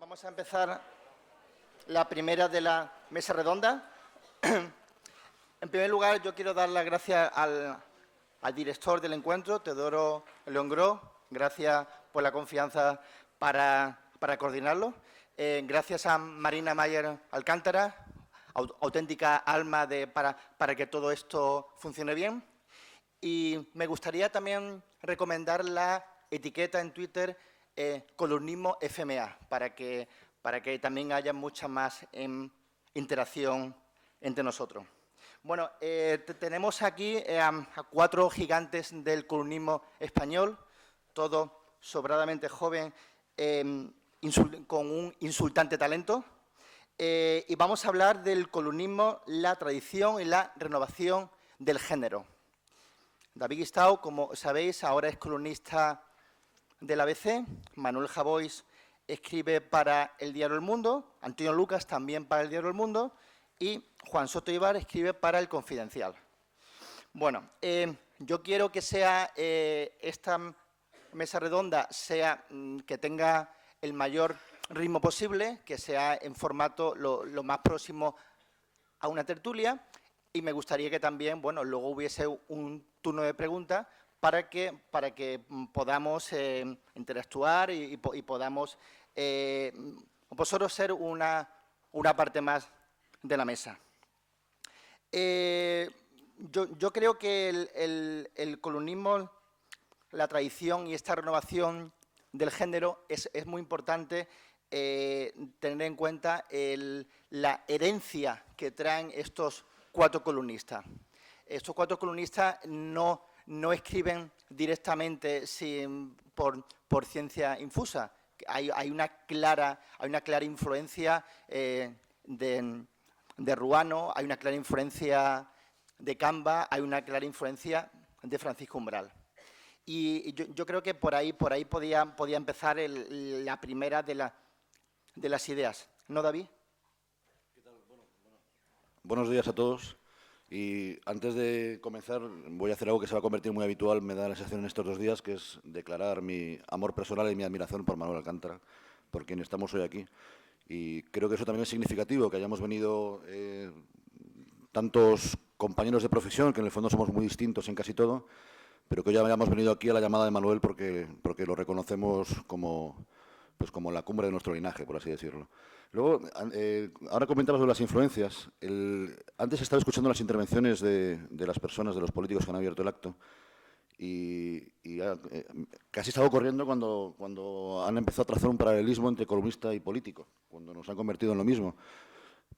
Vamos a empezar la primera de la mesa redonda. En primer lugar, yo quiero dar las gracias al director del encuentro, Teodoro Leongró. Gracias por la confianza para coordinarlo. Gracias a Marina Mayer Alcántara, auténtica alma para que todo esto funcione bien. Y me gustaría también recomendar la etiqueta en Twitter Columnismo FMA, para que también haya mucha más interacción entre nosotros. Bueno, tenemos aquí a 4 gigantes del columnismo español, todos sobradamente jóvenes, con un insultante talento. Y vamos a hablar del columnismo, la tradición y la renovación del género. David Guistau, como sabéis, ahora es columnista del ABC, Manuel Javois escribe para el diario El Mundo, Antonio Lucas también para el diario El Mundo y Juan Soto Ibar escribe para El Confidencial. Bueno, yo quiero que sea esta mesa redonda que tenga el mayor ritmo posible, que sea en formato lo más próximo a una tertulia y me gustaría que también, bueno, luego hubiese un turno de preguntas para que podamos interactuar y podamos vosotros ser una parte más de la mesa. Yo creo que el columnismo, la tradición y esta renovación del género es muy importante tener en cuenta la herencia que traen estos 4 columnistas. Estos 4 columnistas no escriben directamente por ciencia infusa. Hay una clara influencia de Ruano, hay una clara influencia de Camba, hay una clara influencia de Francisco Umbral. Y yo creo que por ahí podía empezar la primera de las ideas. ¿No, David? ¿Qué tal? Buenos días a todos. Y antes de comenzar, voy a hacer algo que se va a convertir muy habitual, me da la sensación en estos 2 días, que es declarar mi amor personal y mi admiración por Manuel Alcántara, por quien estamos hoy aquí. Y creo que eso también es significativo, que hayamos venido tantos compañeros de profesión, que en el fondo somos muy distintos en casi todo, pero que hoy hayamos venido aquí a la llamada de Manuel porque lo reconocemos como la cumbre de nuestro linaje, por así decirlo. Luego, ahora comentabas sobre las influencias. Antes estaba escuchando las intervenciones de las personas, de los políticos que han abierto el acto, y casi estaba corriendo cuando han empezado a trazar un paralelismo entre columnista y político, cuando nos han convertido en lo mismo.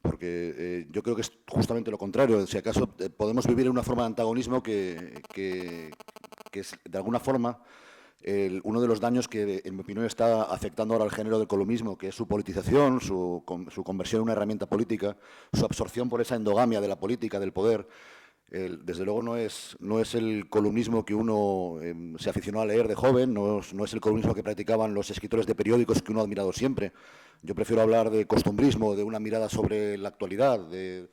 Porque yo creo que es justamente lo contrario. Si acaso podemos vivir en una forma de antagonismo que es, de alguna forma, uno de los daños que, en mi opinión, está afectando ahora al género del columnismo, que es su politización, su conversión en una herramienta política, su absorción por esa endogamia de la política, del poder. Desde luego no es el columnismo que uno se aficionó a leer de joven, no es el columnismo que practicaban los escritores de periódicos que uno ha admirado siempre. Yo prefiero hablar de costumbrismo, de una mirada sobre la actualidad, de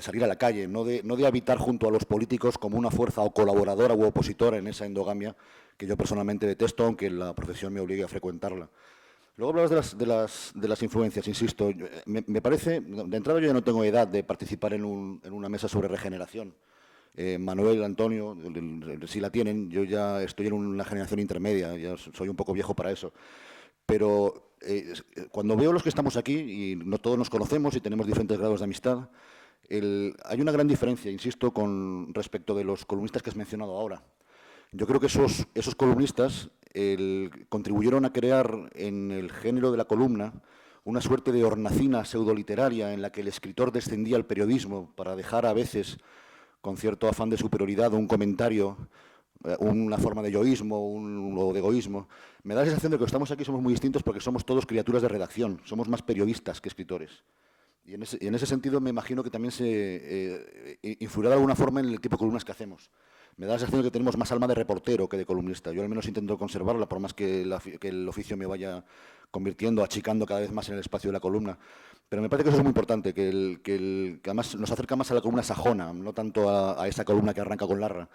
salir a la calle, no de habitar junto a los políticos como una fuerza o colaboradora u opositora en esa endogamia que yo personalmente detesto, aunque la profesión me obligue a frecuentarla. Luego hablabas de las influencias, insisto. Me parece, de entrada yo ya no tengo edad de participar en una mesa sobre regeneración. Manuel, Antonio, si la tienen, yo ya estoy en una generación intermedia, ya soy un poco viejo para eso. Pero cuando veo los que estamos aquí, y no todos nos conocemos y tenemos diferentes grados de amistad, hay una gran diferencia, insisto, con respecto de los columnistas que has mencionado ahora. Yo creo que esos columnistas contribuyeron a crear en el género de la columna una suerte de hornacina pseudoliteraria en la que el escritor descendía al periodismo para dejar a veces, con cierto afán de superioridad, un comentario, una forma de yoísmo o de egoísmo. Me da la sensación de que estamos aquí somos muy distintos porque somos todos criaturas de redacción, somos más periodistas que escritores. Y en ese sentido me imagino que también se influirá de alguna forma en el tipo de columnas que hacemos. Me da la sensación de que tenemos más alma de reportero que de columnista. Yo al menos intento conservarla, por más que el oficio me vaya convirtiendo, achicando cada vez más en el espacio de la columna. Pero me parece que eso es muy importante, que además nos acerca más a la columna sajona, no tanto a esa columna que arranca con Larra.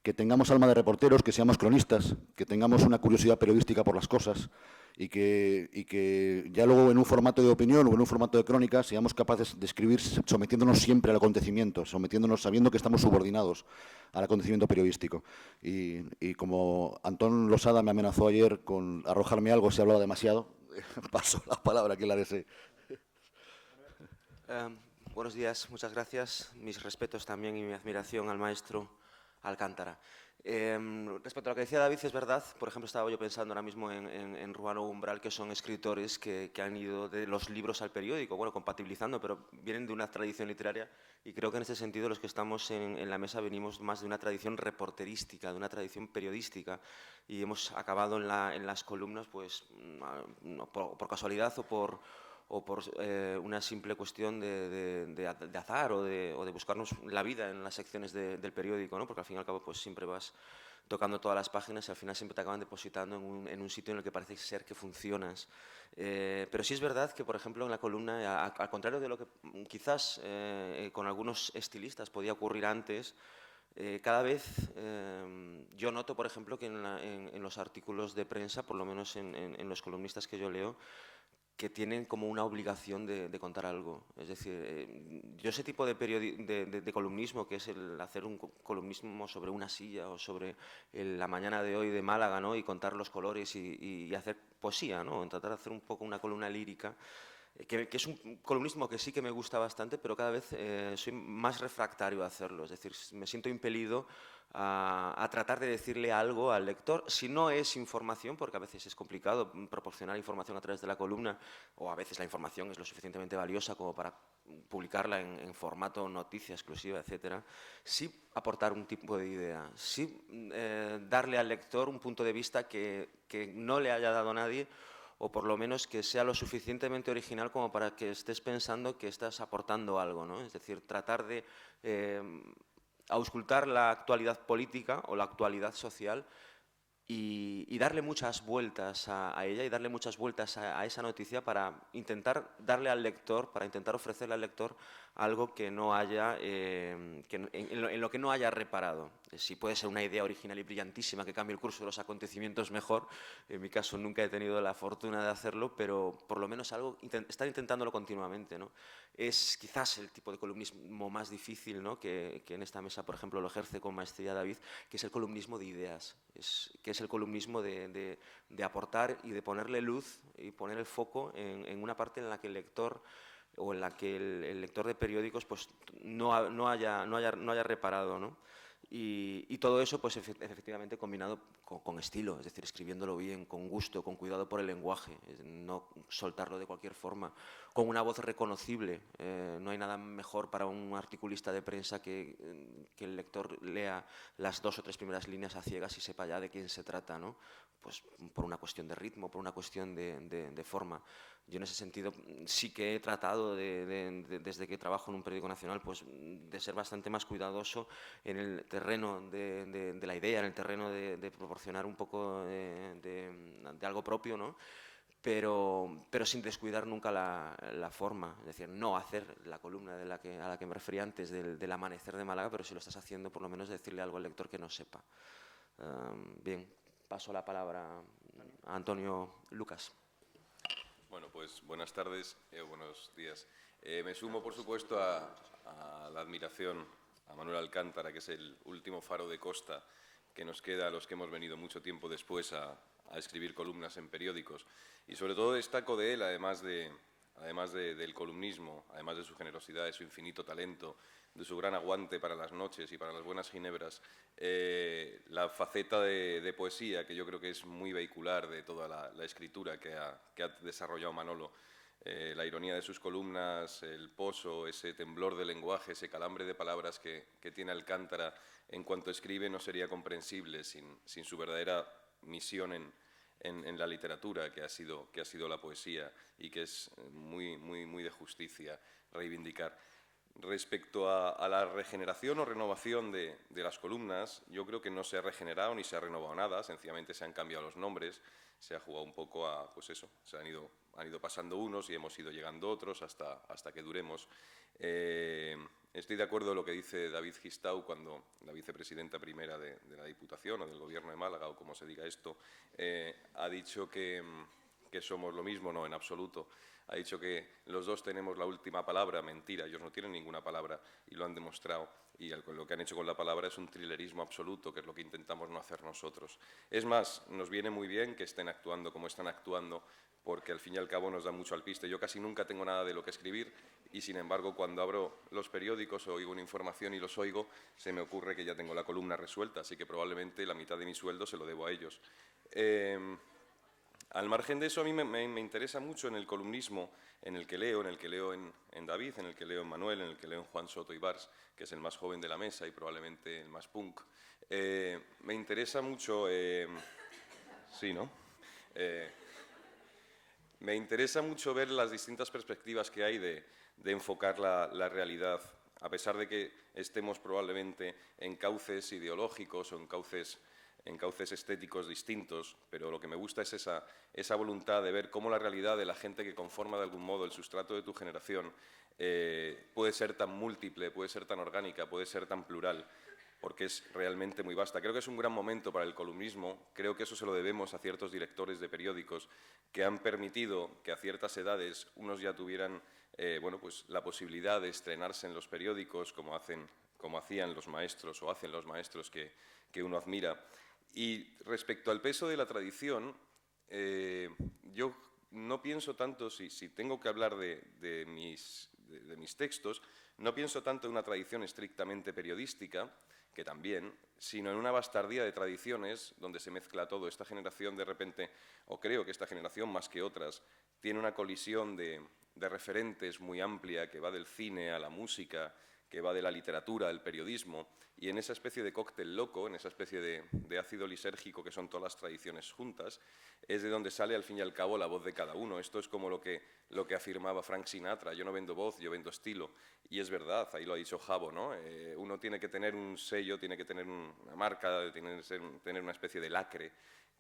Que tengamos alma de reporteros, que seamos cronistas, que tengamos una curiosidad periodística por las cosas y que ya luego en un formato de opinión o en un formato de crónica seamos capaces de escribir sometiéndonos siempre al acontecimiento, sabiendo que estamos subordinados al acontecimiento periodístico. Y como Antón Losada me amenazó ayer con arrojarme algo si hablaba demasiado, paso la palabra que la desee. Buenos días, muchas gracias. Mis respetos también y mi admiración al maestro Alcántara. Respecto a lo que decía David, es verdad, por ejemplo, estaba yo pensando ahora mismo en Ruano Umbral, que son escritores que han ido de los libros al periódico, bueno, compatibilizando, pero vienen de una tradición literaria y creo que en ese sentido los que estamos en la mesa venimos más de una tradición reporterística, de una tradición periodística y hemos acabado en las columnas, pues, por casualidad o por una simple cuestión de azar o de buscarnos la vida en las secciones del periódico, ¿no? Porque al fin y al cabo pues siempre vas tocando todas las páginas y al final siempre te acaban depositando en un sitio en el que parece ser que funcionas. Pero sí es verdad que, por ejemplo, en la columna, al contrario de lo que quizás con algunos estilistas podía ocurrir antes, cada vez yo noto, por ejemplo, que en los artículos de prensa, por lo menos en los columnistas que yo leo, que tienen como una obligación de contar algo. Es decir, yo ese tipo de columnismo, que es el hacer un columnismo sobre una silla o sobre la mañana de hoy de Málaga, ¿no? Y contar los colores y hacer poesía, ¿no? Tratar de hacer un poco una columna lírica, que es un columnismo que sí que me gusta bastante, pero cada vez soy más refractario a hacerlo. Es decir, me siento impelido a tratar de decirle algo al lector, si no es información, porque a veces es complicado proporcionar información a través de la columna, o a veces la información es lo suficientemente valiosa como para publicarla en formato noticia exclusiva, etcétera, sí aportar un tipo de idea, sí darle al lector un punto de vista que no le haya dado a nadie, o por lo menos que sea lo suficientemente original como para que estés pensando que estás aportando algo, ¿no? Es decir, tratar de auscultar la actualidad política o la actualidad social y darle muchas vueltas a ella y darle muchas vueltas a esa noticia para intentar darle al lector, para intentar ofrecerle al lector algo que no haya, en lo que no haya reparado. Si puede ser una idea original y brillantísima que cambie el curso de los acontecimientos, mejor. En mi caso nunca he tenido la fortuna de hacerlo, pero por lo menos algo, estar intentándolo continuamente, ¿no? Es quizás el tipo de columnismo más difícil, ¿no? que en esta mesa, por ejemplo, lo ejerce con maestría David, que es el columnismo de ideas, que es el columnismo de aportar y de ponerle luz y poner el foco en una parte en la que el lector o en la que el lector de periódicos pues, no haya reparado, ¿no? Y todo eso, pues efectivamente combinado con estilo, es decir, escribiéndolo bien, con gusto, con cuidado por el lenguaje, no soltarlo de cualquier forma, con una voz reconocible. No hay nada mejor para un articulista de prensa que el lector lea las 2 o 3 primeras líneas a ciegas y sepa ya de quién se trata, ¿no? Pues por una cuestión de ritmo, por una cuestión de forma. Yo en ese sentido sí que he tratado, desde que trabajo en un periódico nacional, pues de ser bastante más cuidadoso en el terreno de la idea, en el terreno de proporcionar un poco de algo propio, ¿no? Pero sin descuidar nunca la forma, es decir, no hacer la columna a la que me refería antes del amanecer de Málaga, pero si lo estás haciendo, por lo menos decirle algo al lector que no sepa. Bien, paso la palabra a Antonio Lucas. Bueno, pues buenas tardes, buenos días. Me sumo, por supuesto, a la admiración a Manuel Alcántara, que es el último faro de costa que nos queda a los que hemos venido mucho tiempo después a escribir columnas en periódicos. Y sobre todo destaco de él, además del columnismo, además de su generosidad, de su infinito talento, de su gran aguante para las noches y para las buenas ginebras, la faceta de poesía, que yo creo que es muy vehicular de toda la escritura que ha desarrollado Manolo. La ironía de sus columnas, el poso, ese temblor de lenguaje, ese calambre de palabras que tiene Alcántara en cuanto escribe, no sería comprensible sin su verdadera misión en la literatura, que ha sido la poesía y que es muy de justicia reivindicar. Respecto a la regeneración o renovación de las columnas, yo creo que no se ha regenerado ni se ha renovado nada, sencillamente se han cambiado los nombres, se ha jugado un poco a, pues eso, se han ido pasando unos y hemos ido llegando otros hasta que duremos. Estoy de acuerdo en lo que dice David Gistau cuando la vicepresidenta primera de la Diputación o del Gobierno de Málaga, o como se diga esto, ha dicho que que somos lo mismo, no, en absoluto. Ha dicho que los dos tenemos la última palabra, mentira, ellos no tienen ninguna palabra y lo han demostrado. Y lo que han hecho con la palabra es un thrillerismo absoluto, que es lo que intentamos no hacer nosotros. Es más, nos viene muy bien que estén actuando como están actuando, porque al fin y al cabo nos da mucho alpiste. Yo casi nunca tengo nada de lo que escribir y, sin embargo, cuando abro los periódicos o oigo una información y los oigo, se me ocurre que ya tengo la columna resuelta, así que probablemente la mitad de mi sueldo se lo debo a ellos. Al margen de eso, a mí me interesa mucho en el columnismo, en el que leo en David, en el que leo en Manuel, en el que leo en Juan Soto Ibars, que es el más joven de la mesa y probablemente el más punk. Me interesa mucho... sí, ¿no? Me interesa mucho ver las distintas perspectivas que hay de enfocar la realidad, a pesar de que estemos probablemente en cauces ideológicos o en cauces estéticos distintos, pero lo que me gusta es esa voluntad de ver cómo la realidad de la gente que conforma de algún modo el sustrato de tu generación puede ser tan múltiple, puede ser tan orgánica, puede ser tan plural, porque es realmente muy vasta. Creo que es un gran momento para el columnismo, creo que eso se lo debemos a ciertos directores de periódicos que han permitido que a ciertas edades unos ya tuvieran bueno, pues la posibilidad de estrenarse en los periódicos como hacían los maestros o hacen los maestros que uno admira. Y respecto al peso de la tradición, yo no pienso tanto, si tengo que hablar de mis textos, no pienso tanto en una tradición estrictamente periodística, que también, sino en una bastardía de tradiciones donde se mezcla todo. Esta generación de repente, o creo que esta generación más que otras, tiene una colisión de referentes muy amplia que va del cine a la música, que va de la literatura al periodismo, y en esa especie de cóctel loco, en esa especie de ácido lisérgico que son todas las tradiciones juntas, es de donde sale al fin y al cabo la voz de cada uno. Esto es como lo que afirmaba Frank Sinatra: yo no vendo voz, yo vendo estilo. Y es verdad, ahí lo ha dicho Jabo, ¿no? Uno tiene que tener un sello, tiene que tener una marca, tiene que tener una especie de lacre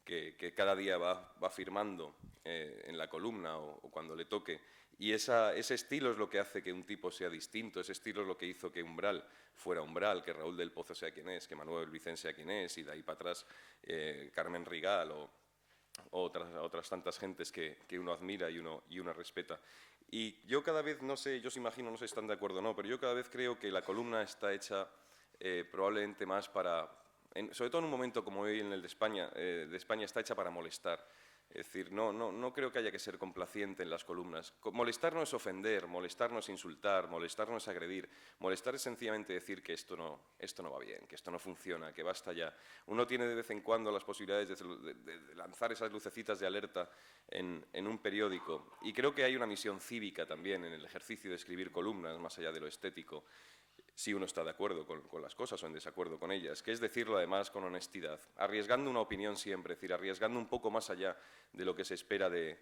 que cada día va firmando en la columna o cuando le toque. Y ese estilo es lo que hace que un tipo sea distinto, ese estilo es lo que hizo que Umbral fuera Umbral, que Raúl del Pozo sea quien es, que Manuel Vicente sea quien es, y de ahí para atrás Carmen Rigal o otras tantas gentes que uno admira y uno respeta. Y yo cada vez, no sé, yo os imagino, no sé si están de acuerdo o no, pero yo cada vez creo que la columna está hecha probablemente más para, sobre todo en un momento como hoy en el de España está hecha para molestar. Es decir, no creo que haya que ser complaciente en las columnas. Molestar no es ofender, molestar no es insultar, molestar no es agredir. Molestar es sencillamente decir que esto no va bien, que esto no funciona, que basta ya. Uno tiene de vez en cuando las posibilidades de lanzar esas lucecitas de alerta en un periódico. Y creo que hay una misión cívica también en el ejercicio de escribir columnas, más allá de lo estético, si uno está de acuerdo con las cosas o en desacuerdo con ellas, que es decirlo además con honestidad, arriesgando una opinión siempre, es decir, arriesgando un poco más allá de lo que se espera de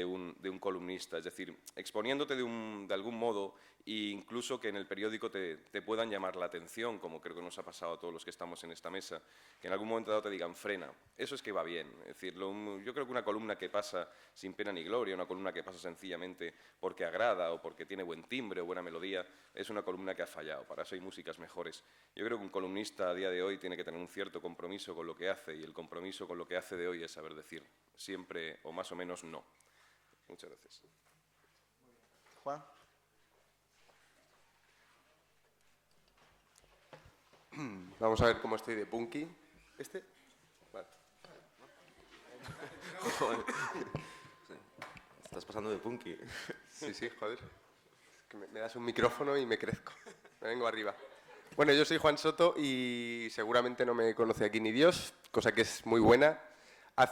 un columnista, es decir, exponiéndote de algún modo e incluso que en el periódico te puedan llamar la atención, como creo que nos ha pasado a todos los que estamos en esta mesa, que en algún momento dado te digan frena. Eso es que va bien. Es decir, yo creo que una columna que pasa sin pena ni gloria, una columna que pasa sencillamente porque agrada o porque tiene buen timbre o buena melodía, es una columna que ha fallado. Para eso hay músicas mejores. Yo creo que un columnista a día de hoy tiene que tener un cierto compromiso con lo que hace, y el compromiso con lo que hace de hoy es saber decir siempre o más o menos no. Muchas gracias. Juan. Vamos a ver cómo estoy de punky. ¿Este? Vale. Joder. Sí. Estás pasando de punky. Sí, joder. Es que me das un micrófono y me crezco. Me vengo arriba. Bueno, yo soy Juan Soto y seguramente no me conoce aquí ni Dios, cosa que es muy buena.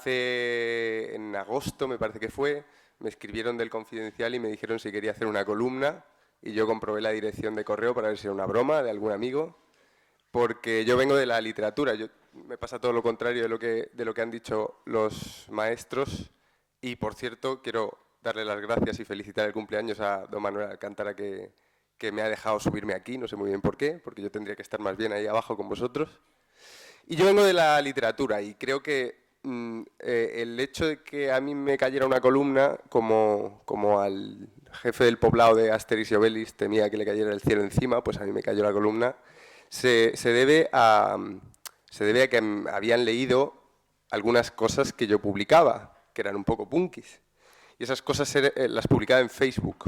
En agosto, me parece que fue, me escribieron del Confidencial y me dijeron si quería hacer una columna, y yo comprobé la dirección de correo para ver si era una broma de algún amigo, porque yo vengo de la literatura. Me pasa todo lo contrario de lo que han dicho los maestros. Y, por cierto, quiero darle las gracias y felicitar el cumpleaños a don Manuel Alcántara, que me ha dejado subirme aquí, no sé muy bien por qué, porque yo tendría que estar más bien ahí abajo con vosotros. Y yo vengo de la literatura y creo que el hecho de que a mí me cayera una columna, como al jefe del poblado de Asterix y Obelix temía que le cayera el cielo encima, pues a mí me cayó la columna, se debe a que habían leído algunas cosas que yo publicaba, que eran un poco punkis. y esas cosas las publicaba en Facebook.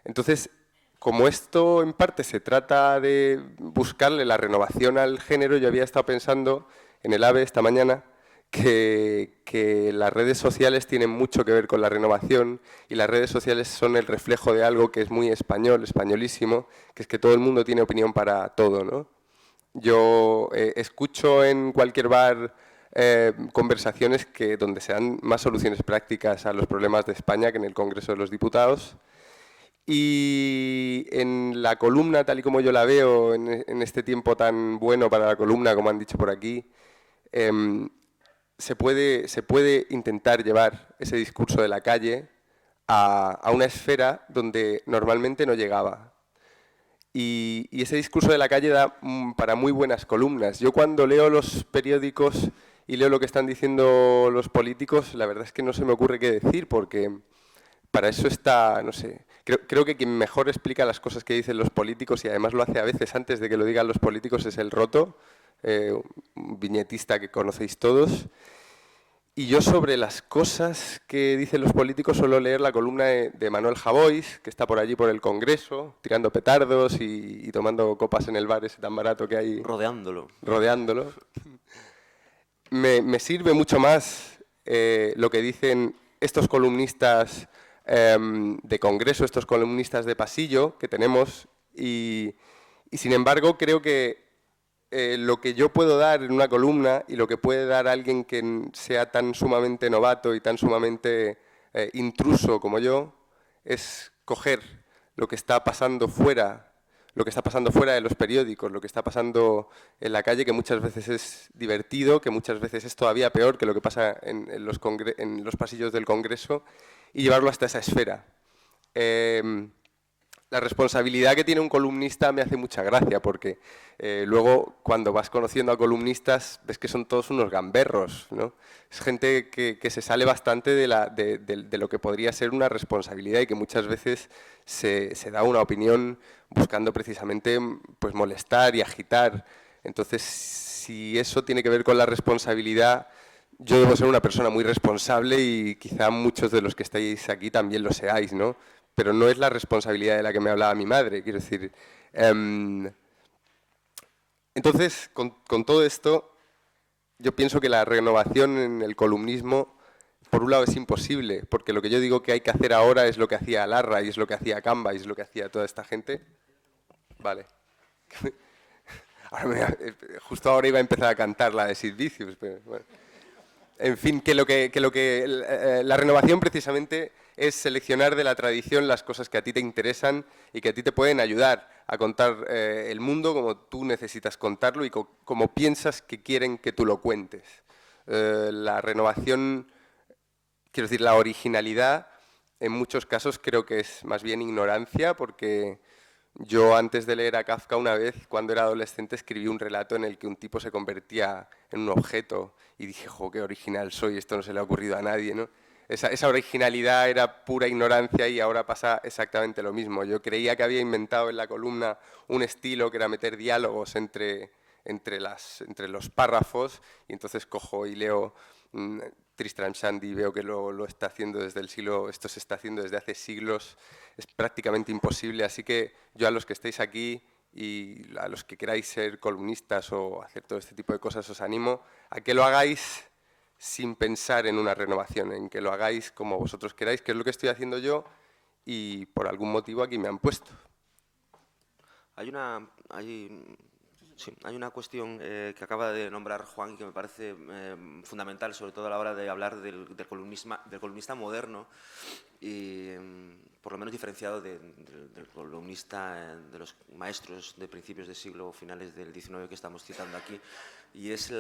Entonces, como esto en parte se trata de buscarle la renovación al género, yo había estado pensando en el AVE esta mañana que las redes sociales tienen mucho que ver con la renovación y las redes sociales son el reflejo de algo que es muy español, españolísimo, que es que todo el mundo tiene opinión para todo, ¿no? Yo escucho en cualquier bar conversaciones donde se dan más soluciones prácticas a los problemas de España que en el Congreso de los Diputados. Y en la columna, tal y como yo la veo, en este tiempo tan bueno para la columna, como han dicho por aquí, se puede intentar llevar ese discurso de la calle a una esfera donde normalmente no llegaba. Y ese discurso de la calle da para muy buenas columnas. Yo cuando leo los periódicos y leo lo que están diciendo los políticos, la verdad es que no se me ocurre qué decir, porque para eso está, no sé, creo que quien mejor explica las cosas que dicen los políticos, y además lo hace a veces antes de que lo digan los políticos, es el Roto, un viñetista que conocéis todos. Y yo sobre las cosas que dicen los políticos suelo leer la columna de Manuel Javois, que está por allí por el Congreso, tirando petardos y tomando copas en el bar ese tan barato que hay. Rodeándolo. Rodeándolo. Me sirve mucho más lo que dicen estos columnistas de Congreso, estos columnistas de pasillo que tenemos, y sin embargo creo que lo que yo puedo dar en una columna y lo que puede dar alguien que sea tan sumamente novato y tan sumamente intruso como yo, es coger lo que está pasando fuera, lo que está pasando fuera de los periódicos, lo que está pasando en la calle, que muchas veces es divertido, que muchas veces es todavía peor que lo que pasa en los pasillos del Congreso, y llevarlo hasta esa esfera. La responsabilidad que tiene un columnista me hace mucha gracia, porque luego cuando vas conociendo a columnistas ves que son todos unos gamberros, ¿no? Es gente que se sale bastante de lo que podría ser una responsabilidad y que muchas veces se da una opinión buscando precisamente pues, molestar y agitar. Entonces, si eso tiene que ver con la responsabilidad, yo debo ser una persona muy responsable y quizá muchos de los que estáis aquí también lo seáis, ¿no? Pero no es la responsabilidad de la que me hablaba mi madre, quiero decir. Entonces, con todo esto, yo pienso que la renovación en el columnismo, por un lado, es imposible, porque lo que yo digo que hay que hacer ahora es lo que hacía Larra, y es lo que hacía Camba, y es lo que hacía toda esta gente. Vale. Justo ahora iba a empezar a cantar la de Sid Vicious, pero bueno. En fin, la renovación precisamente es seleccionar de la tradición las cosas que a ti te interesan y que a ti te pueden ayudar a contar el mundo como tú necesitas contarlo y como piensas que quieren que tú lo cuentes. La renovación, quiero decir, la originalidad, en muchos casos creo que es más bien ignorancia, porque yo antes de leer a Kafka una vez, cuando era adolescente, escribí un relato en el que un tipo se convertía en un objeto y dije, jo, qué original soy, esto no se le ha ocurrido a nadie, ¿no? Esa originalidad era pura ignorancia y ahora pasa exactamente lo mismo. Yo creía que había inventado en la columna un estilo que era meter diálogos entre los párrafos, y entonces cojo y leo Tristram Shandy, veo que lo está haciendo desde el siglo, esto se está haciendo desde hace siglos, es prácticamente imposible, así que yo a los que estéis aquí y a los que queráis ser columnistas o hacer todo este tipo de cosas os animo a que lo hagáis sin pensar en una renovación, en que lo hagáis como vosotros queráis, que es lo que estoy haciendo yo y por algún motivo aquí me han puesto. Hay una cuestión que acaba de nombrar Juan y que me parece fundamental, sobre todo a la hora de hablar del columnista moderno y por lo menos diferenciado del columnista de los maestros de principios de siglo, finales del XIX que estamos citando aquí, y es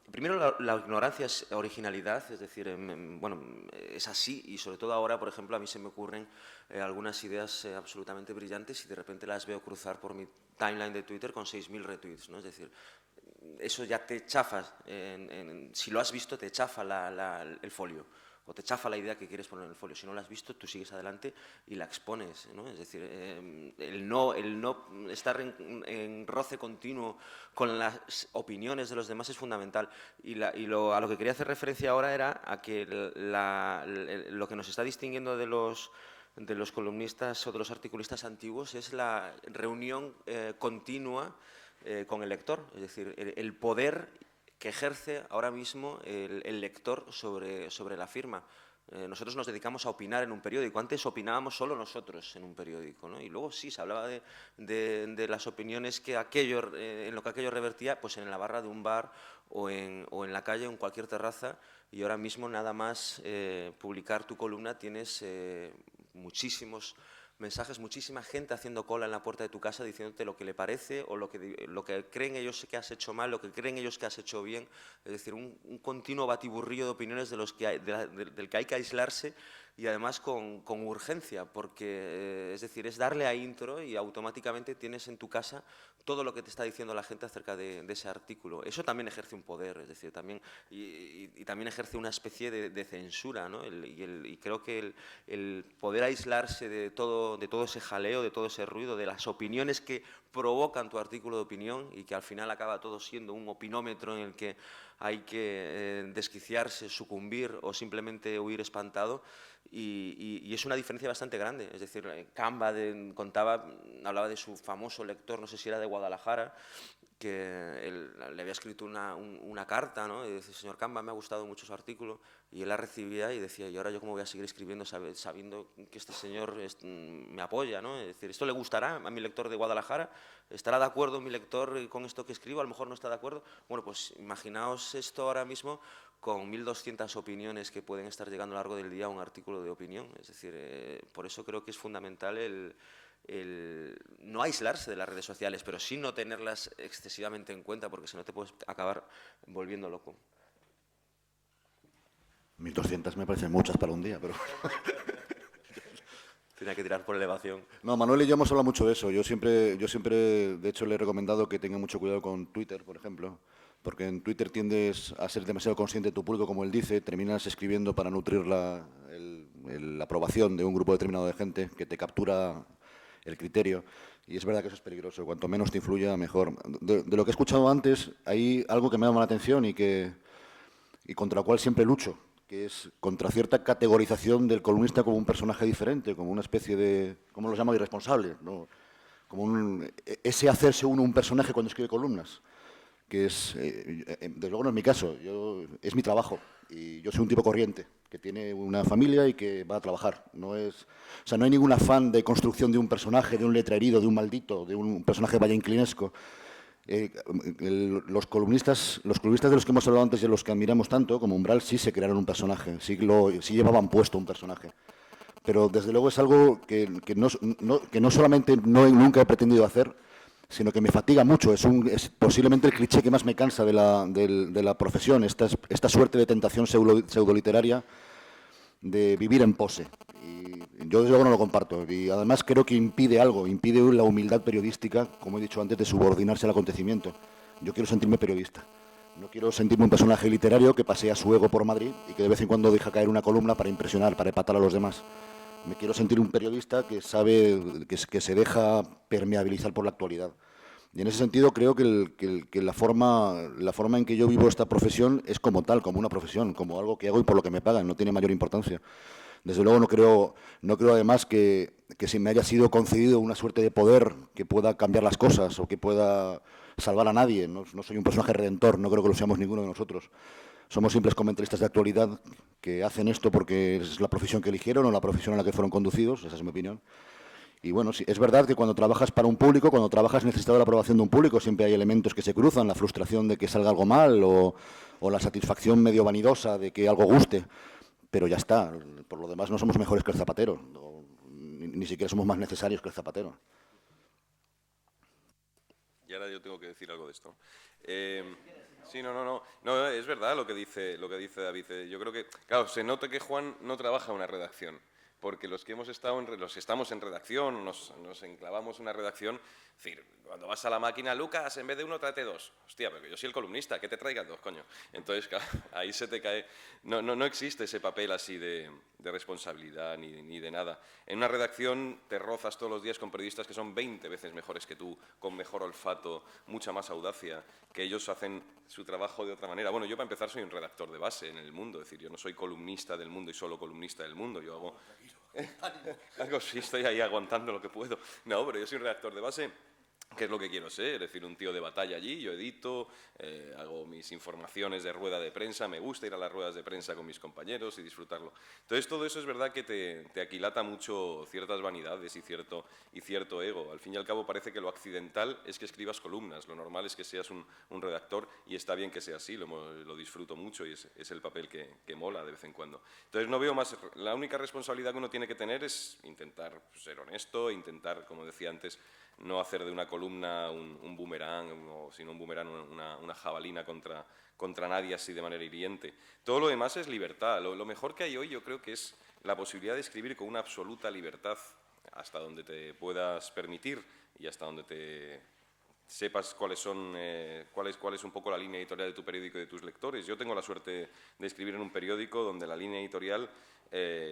primero la ignorancia es originalidad, es decir, bueno, es así, y sobre todo ahora, por ejemplo, a mí se me ocurren algunas ideas absolutamente brillantes y de repente las veo cruzar por mi timeline de Twitter con 6.000 retweets, ¿no? Es decir, eso ya te chafa, si lo has visto te chafa el folio. o te chafa la idea que quieres poner en el folio. Si no la has visto, tú sigues adelante y la expones, ¿no? Es decir, el no estar en roce continuo con las opiniones de los demás es fundamental. Y a lo que quería hacer referencia ahora era a que lo que nos está distinguiendo de los columnistas o de los articulistas antiguos es la reunión continua con el lector, es decir, el poder que ejerce ahora mismo el lector sobre la firma. Nosotros nos dedicamos a opinar en un periódico. Antes opinábamos solo nosotros en un periódico, ¿no? Y luego sí, se hablaba de las opiniones que en lo que aquello revertía, pues en la barra de un bar o en la calle o en cualquier terraza. Y ahora mismo nada más publicar tu columna tienes muchísimos mensajes, muchísima gente haciendo cola en la puerta de tu casa diciéndote lo que le parece o lo que creen ellos que has hecho mal, lo que creen ellos que has hecho bien. Es decir, un continuo batiburrillo de opiniones del que hay que aislarse y además con urgencia, porque es decir, es darle a intro y automáticamente tienes en tu casa todo lo que te está diciendo la gente acerca de ese artículo. Eso también ejerce un poder, es decir, también, y también ejerce una especie de censura, ¿no? Y creo que el poder aislarse de todo ese jaleo, de todo ese ruido, de las opiniones que provocan tu artículo de opinión y que al final acaba todo siendo un opinómetro en el que hay que desquiciarse, sucumbir o simplemente huir espantado. Y es una diferencia bastante grande. Es decir, Camba hablaba de su famoso lector, no sé si era de Guadalajara, que le había escrito una carta, ¿no? Y dice, señor Camba, me ha gustado mucho su artículo, y él la recibía y decía, ¿y ahora yo cómo voy a seguir escribiendo sabiendo que este señor me apoya, ¿no? Es decir, ¿esto le gustará a mi lector de Guadalajara? ¿Estará de acuerdo mi lector con esto que escribo? A lo mejor no está de acuerdo. Bueno, pues imaginaos esto ahora mismo con 1.200 opiniones que pueden estar llegando a lo largo del día a un artículo de opinión. Es decir, por eso creo que es fundamental el no aislarse de las redes sociales, pero sí no tenerlas excesivamente en cuenta, porque si no te puedes acabar volviendo loco. 1.200 me parecen muchas para un día, pero... Tiene que tirar por elevación. No, Manuel y yo hemos hablado mucho de eso. Yo siempre, de hecho, le he recomendado que tenga mucho cuidado con Twitter, por ejemplo, porque en Twitter tiendes a ser demasiado consciente de tu público, como él dice, terminas escribiendo para nutrir la aprobación de un grupo determinado de gente que te captura el criterio. Y es verdad que eso es peligroso. Cuanto menos te influya, mejor. De lo que he escuchado antes, hay algo que me llama la atención y contra lo cual siempre lucho, que es contra cierta categorización del columnista como un personaje diferente, como una especie de, ¿cómo lo llamo?, irresponsable, ¿no? Como ese hacerse uno un personaje cuando escribe columnas, que es, desde luego no es mi caso, es mi trabajo, y yo soy un tipo corriente, que tiene una familia y que va a trabajar. No hay ningún afán de construcción de un personaje, de un letrerido, de un maldito, de un personaje valleinclinesco. Los columnistas de los que hemos hablado antes y de los que admiramos tanto, como Umbral, sí se crearon un personaje, sí llevaban puesto un personaje. Pero desde luego es algo que no solamente nunca he pretendido hacer, sino que me fatiga mucho. Es posiblemente el cliché que más me cansa de la profesión, esta suerte de tentación pseudoliteraria de vivir en pose. Y yo desde luego no lo comparto. Y además creo que impide la humildad periodística, como he dicho antes, de subordinarse al acontecimiento. Yo quiero sentirme periodista. No quiero sentirme un personaje literario que pasea su ego por Madrid y que de vez en cuando deja caer una columna para impresionar, para epatar a los demás. Me quiero sentir un periodista que sabe, que se deja permeabilizar por la actualidad. Y en ese sentido creo que la forma en que yo vivo esta profesión es como tal, como una profesión, como algo que hago y por lo que me pagan, no tiene mayor importancia. Desde luego no creo además que si me haya sido concedido una suerte de poder que pueda cambiar las cosas o que pueda salvar a nadie. No soy un personaje redentor, no creo que lo seamos ninguno de nosotros. Somos simples comentaristas de actualidad que hacen esto porque es la profesión que eligieron o la profesión a la que fueron conducidos, esa es mi opinión. Y bueno, sí, es verdad que cuando trabajas para un público, cuando trabajas necesitado de la aprobación de un público, siempre hay elementos que se cruzan, la frustración de que salga algo mal o la satisfacción medio vanidosa de que algo guste, pero ya está. Por lo demás no somos mejores que el zapatero, ni siquiera somos más necesarios que el zapatero. Y ahora yo tengo que decir algo de esto. Sí, no, es verdad lo que dice David. Yo creo que, claro, se nota que Juan no trabaja en una redacción. porque los que hemos estado los que estamos en redacción, nos enclavamos una redacción, es decir, cuando vas a la máquina, Lucas, en vez de uno, tráete dos. Hostia, pero yo soy el columnista, que te traigan dos, coño. Entonces, claro, ahí se te cae. No existe ese papel así de responsabilidad ni de nada. En una redacción te rozas todos los días con periodistas que son 20 veces mejores que tú, con mejor olfato, mucha más audacia, que ellos hacen su trabajo de otra manera. Bueno, yo para empezar soy un redactor de base en El Mundo, es decir, yo no soy columnista del Mundo y solo columnista del Mundo, yo hago... algo sí, estoy ahí aguantando lo que puedo. No, pero yo soy un redactor de base, que es lo que quiero ser, es decir, un tío de batalla allí, yo edito, hago mis informaciones de rueda de prensa, me gusta ir a las ruedas de prensa con mis compañeros y disfrutarlo. Entonces todo eso es verdad que te aquilata mucho ciertas vanidades y cierto ego. Al fin y al cabo parece que lo accidental es que escribas columnas, lo normal es que seas un redactor y está bien que sea así, lo disfruto mucho y es el papel que mola de vez en cuando. Entonces no veo más, la única responsabilidad que uno tiene que tener es intentar ser honesto, intentar, como decía antes, no hacer de una columna un boomerang, sino un boomerang una jabalina contra nadie así de manera hiriente. Todo lo demás es libertad. Lo mejor que hay hoy yo creo que es la posibilidad de escribir con una absoluta libertad hasta donde te puedas permitir y hasta donde te sepas cuál es un poco la línea editorial de tu periódico y de tus lectores. Yo tengo la suerte de escribir en un periódico donde la línea editorial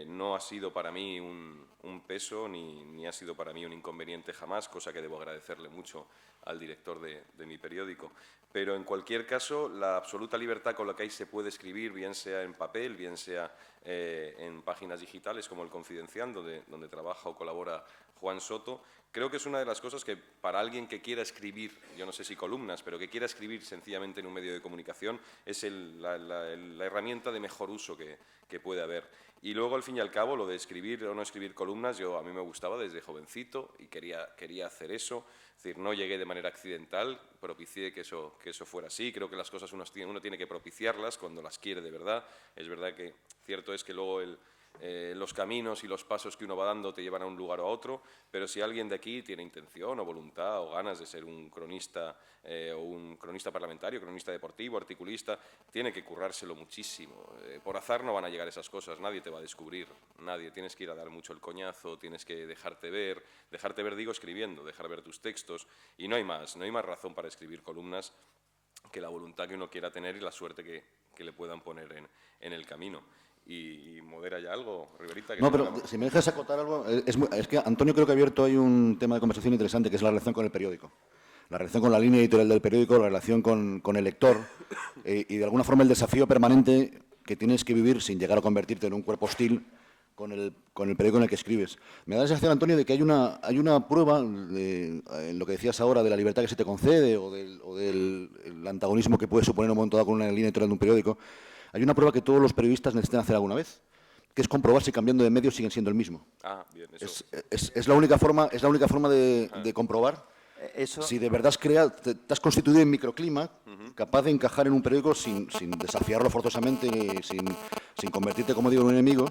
no ha sido para mí un peso ni ha sido para mí un inconveniente jamás, cosa que debo agradecerle mucho al director de mi periódico. Pero en cualquier caso, la absoluta libertad con la que ahí se puede escribir, bien sea en papel, bien sea en páginas digitales como El Confidencial, donde trabaja o colabora Juan Soto, creo que es una de las cosas que para alguien que quiera escribir, yo no sé si columnas, pero que quiera escribir sencillamente en un medio de comunicación, es la herramienta de mejor uso que puede haber. Y luego, al fin y al cabo, lo de escribir o no escribir columnas, a mí me gustaba desde jovencito y quería hacer eso. Es decir, no llegué de manera accidental, propicié que eso fuera así. Creo que las cosas uno tiene que propiciarlas cuando las quiere de verdad. Es verdad que cierto es que luego los caminos y los pasos que uno va dando te llevan a un lugar o a otro, pero si alguien de aquí tiene intención o voluntad o ganas de ser un cronista o un cronista parlamentario, cronista deportivo, articulista, tiene que currárselo muchísimo. Por azar no van a llegar esas cosas, nadie te va a descubrir, nadie. Tienes que ir a dar mucho el coñazo, tienes que dejarte ver digo escribiendo, dejar ver tus textos, y no hay más razón para escribir columnas que la voluntad que uno quiera tener y la suerte que le puedan poner en el camino. Y modera ya algo, Riverita. No, pero si me dejas acotar algo, es que Antonio creo que ha abierto ahí un tema de conversación interesante, que es la relación con el periódico. La relación con la línea editorial del periódico, la relación con el lector y de alguna forma el desafío permanente que tienes que vivir sin llegar a convertirte en un cuerpo hostil con el periódico en el que escribes. Me da la sensación, Antonio, de que hay una prueba, en lo que decías ahora, de la libertad que se te concede o del antagonismo que puede suponer en un momento dado con una línea editorial de un periódico. Hay una prueba que todos los periodistas necesitan hacer alguna vez, que es comprobar si cambiando de medio siguen siendo el mismo. Ah, bien, eso. Es la única forma de comprobar si de verdad te has constituido en microclima capaz de encajar en un periódico sin desafiarlo forzosamente, sin convertirte, como digo, en un enemigo,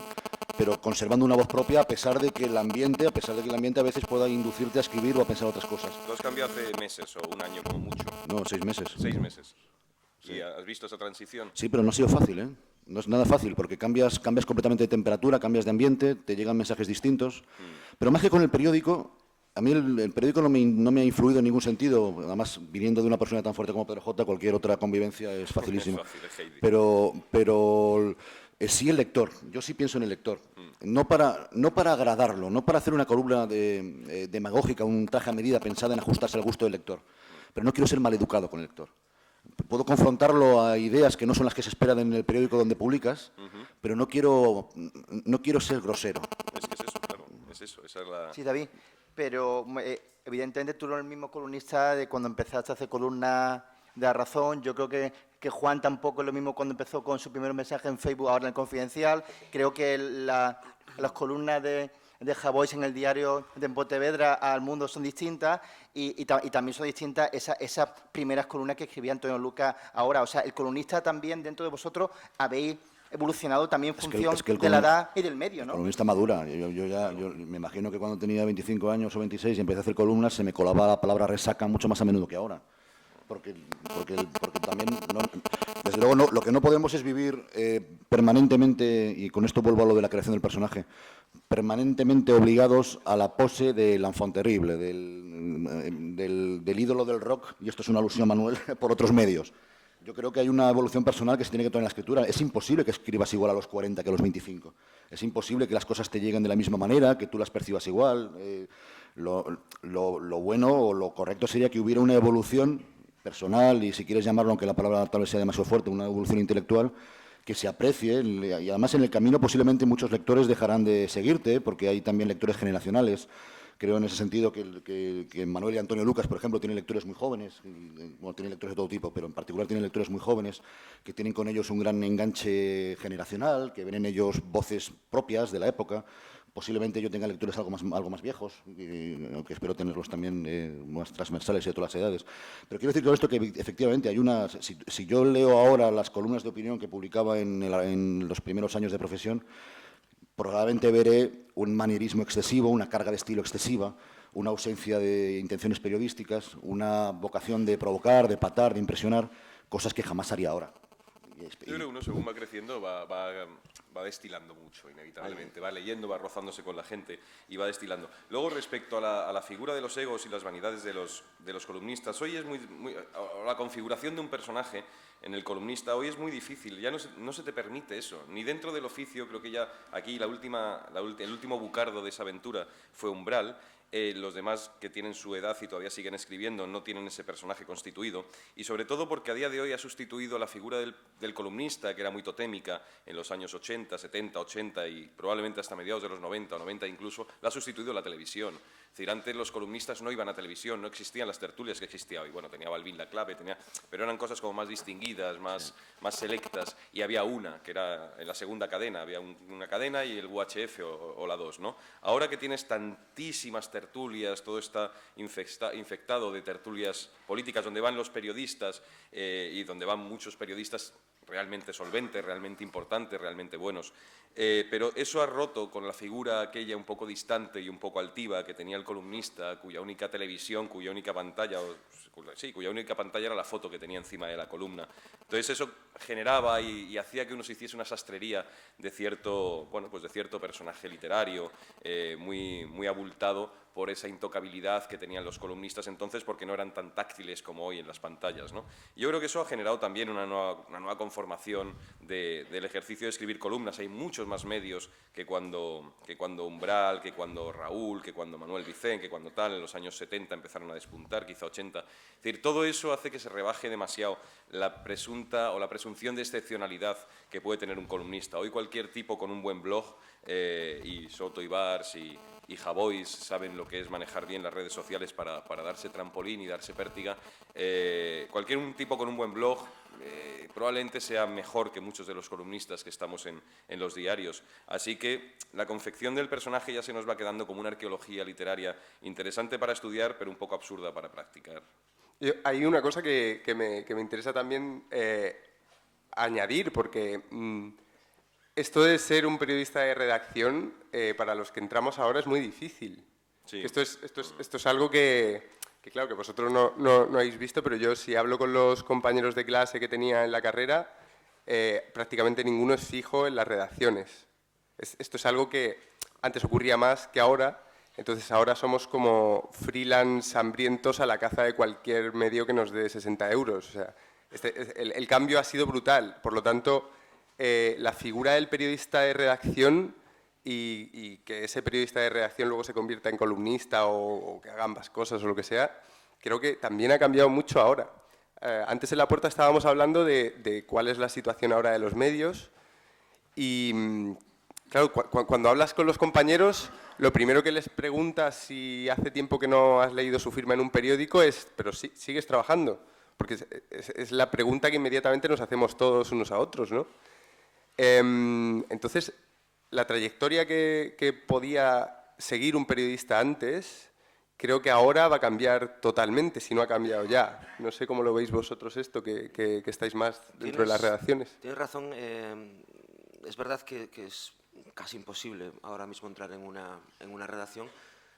pero conservando una voz propia a pesar de que el ambiente a veces pueda inducirte a escribir o a pensar otras cosas. ¿Lo has cambiado hace meses o un año como mucho? No, 6 meses. 6 meses. ¿Y has visto esa transición? Sí, pero no ha sido fácil, ¿eh? No es nada fácil, porque cambias completamente de temperatura, cambias de ambiente, te llegan mensajes distintos. Pero más que con el periódico, a mí el periódico no me ha influido en ningún sentido. Además, viniendo de una persona tan fuerte como Pedro J., cualquier otra convivencia es facilísima. Es fácil, es Heidi. Pero sí el lector. Yo sí pienso en el lector. No para agradarlo, no para hacer una columna demagógica, un traje a medida pensada en ajustarse al gusto del lector. Pero no quiero ser maleducado con el lector. Puedo confrontarlo a ideas que no son las que se esperan en el periódico donde publicas, pero no quiero ser grosero. Es que es eso, claro, es eso, esa es la... Sí, David, pero evidentemente tú no eres el mismo columnista de cuando empezaste a hacer columnas de La Razón. Yo creo que Juan tampoco es lo mismo cuando empezó con su primer mensaje en Facebook, ahora en el Confidencial. Creo que las columnas de Javois en el diario de Pontevedra al Mundo son distintas y también son distintas esas primeras columnas que escribía Antonio Lucas ahora. O sea, el columnista también dentro de vosotros habéis evolucionado también en función de la edad y del medio, ¿no? El columnista madura. Yo me imagino que cuando tenía 25 años o 26 y empecé a hacer columnas se me colaba la palabra resaca mucho más a menudo que ahora. Porque también Desde luego, lo que no podemos es vivir permanentemente, y con esto vuelvo a lo de la creación del personaje, permanentemente obligados a la pose del enfant terrible, del ídolo del rock, y esto es una alusión a Manuel, por otros medios. Yo creo que hay una evolución personal que se tiene que tomar en la escritura. Es imposible que escribas igual a los 40 que a los 25. Es imposible que las cosas te lleguen de la misma manera, que tú las percibas igual. Lo bueno o lo correcto sería que hubiera una evolución personal, y si quieres llamarlo, aunque la palabra tal vez sea demasiado fuerte, una evolución intelectual, que se aprecie, y además en el camino posiblemente muchos lectores dejarán de seguirte, porque hay también lectores generacionales. Creo en ese sentido que Manuel y Antonio Lucas, por ejemplo, tienen lectores muy jóvenes, bueno, tienen lectores de todo tipo, pero en particular tienen lectores muy jóvenes, que tienen con ellos un gran enganche generacional, que ven en ellos voces propias de la época. Posiblemente yo tenga lectores algo más viejos, aunque espero tenerlos también más transversales y de todas las edades. Pero quiero decir con esto que efectivamente hay una... Si yo leo ahora las columnas de opinión que publicaba en los primeros años de profesión, probablemente veré un manierismo excesivo, una carga de estilo excesiva, una ausencia de intenciones periodísticas, una vocación de provocar, de patar, de impresionar, cosas que jamás haría ahora. Yo creo que uno, según va creciendo, va destilando mucho, inevitablemente. Va leyendo, va rozándose con la gente y va destilando. Luego, respecto a la figura de los egos y las vanidades de los columnistas, hoy es la configuración de un personaje en el columnista hoy es muy difícil. Ya no se te permite eso. Ni dentro del oficio, creo que ya aquí el último bucardo de esa aventura fue Umbral. Los demás que tienen su edad y todavía siguen escribiendo no tienen ese personaje constituido, y sobre todo porque a día de hoy ha sustituido la figura del columnista, que era muy totémica en los años 80, 70, 80 y probablemente hasta mediados de los 90 o 90 incluso, la ha sustituido la televisión. Es decir, antes los columnistas no iban a televisión, no existían las tertulias que existía hoy. Bueno, tenía Balbín La Clave, pero eran cosas como más distinguidas, más selectas, y había una, que era en la segunda cadena, había una cadena y el UHF o la 2, ¿no? Ahora que tienes tantísimas tertulias, todo está infectado de tertulias políticas, donde van los periodistas y donde van muchos periodistas realmente solventes, realmente importantes, realmente buenos. Pero eso ha roto con la figura aquella un poco distante y un poco altiva que tenía el columnista, cuya única televisión, cuya única pantalla era la foto que tenía encima de la columna. Entonces eso generaba y hacía que uno se hiciese una sastrería de cierto personaje literario muy abultado por esa intocabilidad que tenían los columnistas entonces, porque no eran tan táctiles como hoy en las pantallas, ¿no? Yo creo que eso ha generado también una nueva conformación del ejercicio de escribir columnas. Hay muchos más medios que cuando Umbral, que cuando Raúl, que cuando Manuel Vicén, que cuando tal, en los años 70 empezaron a despuntar, quizá 80. Es decir, todo eso hace que se rebaje demasiado la presunción de excepcionalidad que puede tener un columnista. Hoy cualquier tipo con un buen blog, y Soto y Bars y Javois saben lo que es manejar bien las redes sociales para darse trampolín y darse pértiga. Cualquier tipo con un buen blog probablemente sea mejor que muchos de los columnistas que estamos en los diarios. Así que la confección del personaje ya se nos va quedando como una arqueología literaria interesante para estudiar, pero un poco absurda para practicar. Hay una cosa que me interesa también añadir, porque esto de ser un periodista de redacción, para los que entramos ahora es muy difícil. Sí. Esto es algo que claro, que vosotros no habéis visto, pero yo si hablo con los compañeros de clase que tenía en la carrera, prácticamente ninguno es fijo en las redacciones. Esto es algo que antes ocurría más que ahora, entonces ahora somos como freelance hambrientos a la caza de cualquier medio que nos dé 60 euros. O sea, el cambio ha sido brutal, por lo tanto, la figura del periodista de redacción y que ese periodista de redacción luego se convierta en columnista o que haga ambas cosas o lo que sea, creo que también ha cambiado mucho ahora. Antes en La Puerta estábamos hablando de cuál es la situación ahora de los medios y, claro, cuando hablas con los compañeros, lo primero que les preguntas si hace tiempo que no has leído su firma en un periódico es ¿pero sigues trabajando? Porque es la pregunta que inmediatamente nos hacemos todos unos a otros, ¿no? Entonces, la trayectoria que podía seguir un periodista antes, creo que ahora va a cambiar totalmente, si no ha cambiado ya. No sé cómo lo veis vosotros esto, que estáis más dentro de las redacciones. Tienes razón. Es verdad que es casi imposible ahora mismo entrar en una redacción.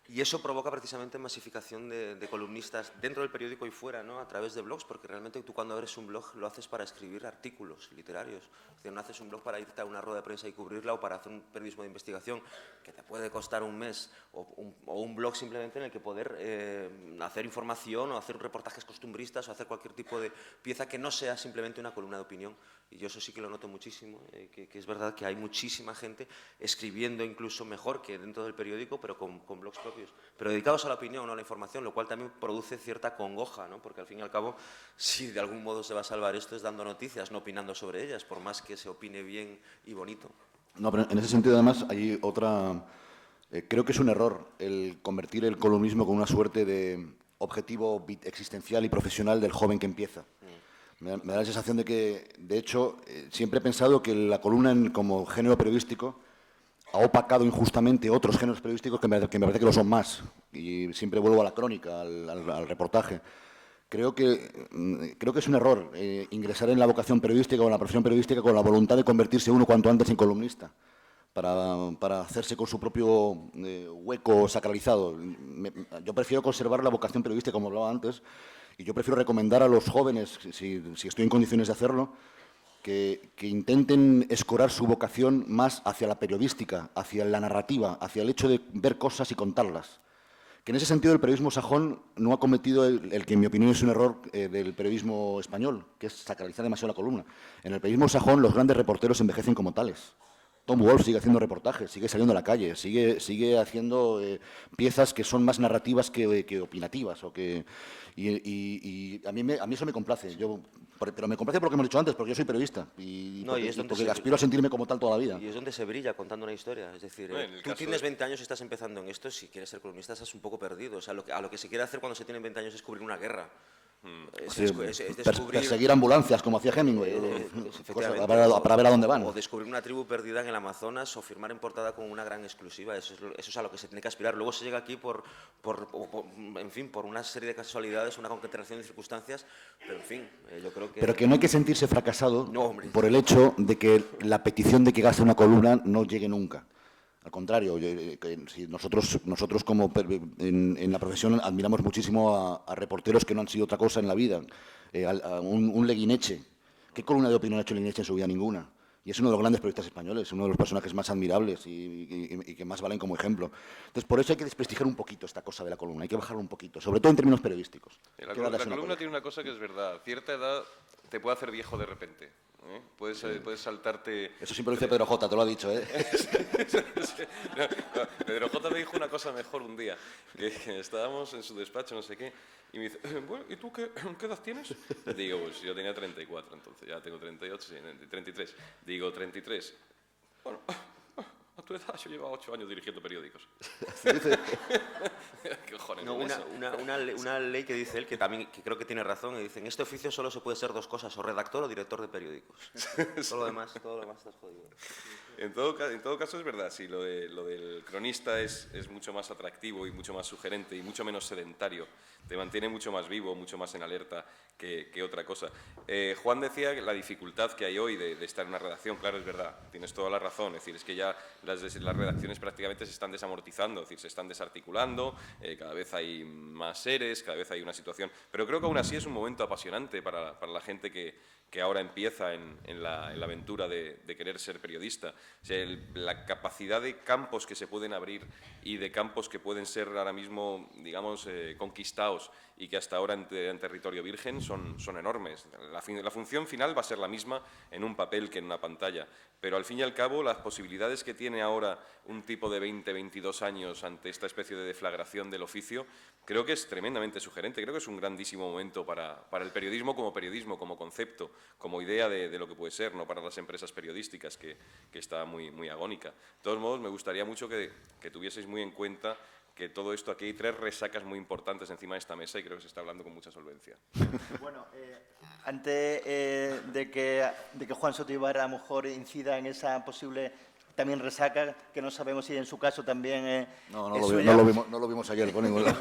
Y eso provoca precisamente masificación de columnistas dentro del periódico y fuera, ¿no? A través de blogs, porque realmente tú cuando abres un blog lo haces para escribir artículos literarios. Es decir, no haces un blog para irte a una rueda de prensa y cubrirla o para hacer un periodismo de investigación que te puede costar un mes, o un blog simplemente en el que poder hacer información o hacer reportajes costumbristas o hacer cualquier tipo de pieza que no sea simplemente una columna de opinión. Y yo eso sí que lo noto muchísimo, que es verdad que hay muchísima gente escribiendo incluso mejor que dentro del periódico, pero con blogs propios, pero dedicados a la opinión, no a la información, lo cual también produce cierta congoja, ¿no? Porque al fin y al cabo, si de algún modo se va a salvar esto es dando noticias, no opinando sobre ellas, por más que se opine bien y bonito. No, pero en ese sentido, además, hay otra... creo que es un error el convertir el columnismo con una suerte de objetivo existencial y profesional del joven que empieza. Me da la sensación de que, de hecho, siempre he pensado que la columna como género periodístico ha opacado injustamente otros géneros periodísticos que me parece que lo son más. Y siempre vuelvo a la crónica, al reportaje. Creo que es un error ingresar en la vocación periodística o en la profesión periodística con la voluntad de convertirse uno cuanto antes en columnista, para hacerse con su propio hueco sacralizado. Yo prefiero conservar la vocación periodística, como hablaba antes, y yo prefiero recomendar a los jóvenes, si estoy en condiciones de hacerlo, que intenten escorar su vocación más hacia la periodística, hacia la narrativa, hacia el hecho de ver cosas y contarlas. Que en ese sentido el periodismo sajón no ha cometido el que en mi opinión es un error del periodismo español, que es sacralizar demasiado la columna. En el periodismo sajón los grandes reporteros envejecen como tales. Tom Wolfe sigue haciendo reportajes, sigue saliendo a la calle, sigue haciendo piezas que son más narrativas que opinativas. Y a mí eso me complace. Pero me complace por lo que hemos dicho antes, porque yo soy periodista y porque aspiro a sentirme como tal toda la vida. Y es donde se brilla contando una historia. Es decir, tú tienes 20 años y estás empezando en esto, si quieres ser columnista estás un poco perdido. O sea, a lo que se quiere hacer cuando se tienen 20 años es cubrir una guerra. Perseguir ambulancias, como hacía Hemingway, para ver a dónde van. O descubrir una tribu perdida en el Amazonas o firmar en portada con una gran exclusiva. Eso es a lo que se tiene que aspirar. Luego se llega aquí por una serie de casualidades, una concatenación de circunstancias, pero en fin, yo creo que... Pero que no hay que sentirse fracasado por el hecho de que la petición de que gaste una columna no llegue nunca. Al contrario, si nosotros como en la profesión admiramos muchísimo a reporteros que no han sido otra cosa en la vida. A un Leguineche. ¿Qué columna de opinión ha hecho Leguineche en su vida? Ninguna. Y es uno de los grandes periodistas españoles, uno de los personajes más admirables y que más valen como ejemplo. Entonces, por eso hay que desprestigiar un poquito esta cosa de la columna, hay que bajarlo un poquito, sobre todo en términos periodísticos. La columna tiene una cosa que es verdad. Cierta edad te puede hacer viejo de repente. Puedes saltarte... Eso siempre lo dice Pedro J, te lo ha dicho, ¿eh? Pedro J me dijo una cosa mejor un día, que estábamos en su despacho, no sé qué, y me dice, bueno, ¿y tú qué edad tienes? Digo, pues yo tenía 34, entonces ya tengo 38, sí, 33. Digo, 33. Bueno, a tu edad yo llevaba 8 años dirigiendo periódicos. ¿Qué cojones? No, una ley que dice él, que creo que tiene razón, y dice, en este oficio solo se puede ser dos cosas, o redactor o director de periódicos. Todo lo demás estás jodido. En todo caso es verdad, sí, lo del cronista es mucho más atractivo y mucho más sugerente y mucho menos sedentario. Te mantiene mucho más vivo, mucho más en alerta que otra cosa. Juan decía que la dificultad que hay hoy de estar en una redacción, claro, es verdad, tienes toda la razón, es decir, es que ya las redacciones prácticamente se están desamortizando, es decir, se están desarticulando, cada vez hay más seres, cada vez hay una situación, pero creo que aún así es un momento apasionante para la gente que ahora empieza en la aventura de querer ser periodista. O sea, la capacidad de campos que se pueden abrir y de campos que pueden ser ahora mismo, digamos, conquistados y que hasta ahora en territorio virgen son enormes. La función final va a ser la misma en un papel que en una pantalla, pero al fin y al cabo las posibilidades que tiene ahora un tipo de 20, 22 años ante esta especie de deflagración del oficio, creo que es tremendamente sugerente, creo que es un grandísimo momento para el periodismo, como concepto, como idea de lo que puede ser, no para las empresas periodísticas, que está muy, muy agónica. De todos modos, me gustaría mucho que tuvieseis muy en cuenta que todo esto aquí hay 3 resacas muy importantes encima de esta mesa y creo que se está hablando con mucha solvencia. Bueno, antes de que Juan Soto Ibarra a lo mejor incida en esa posible también resaca, que no sabemos si en su caso también no lo vimos ayer por ningún lado.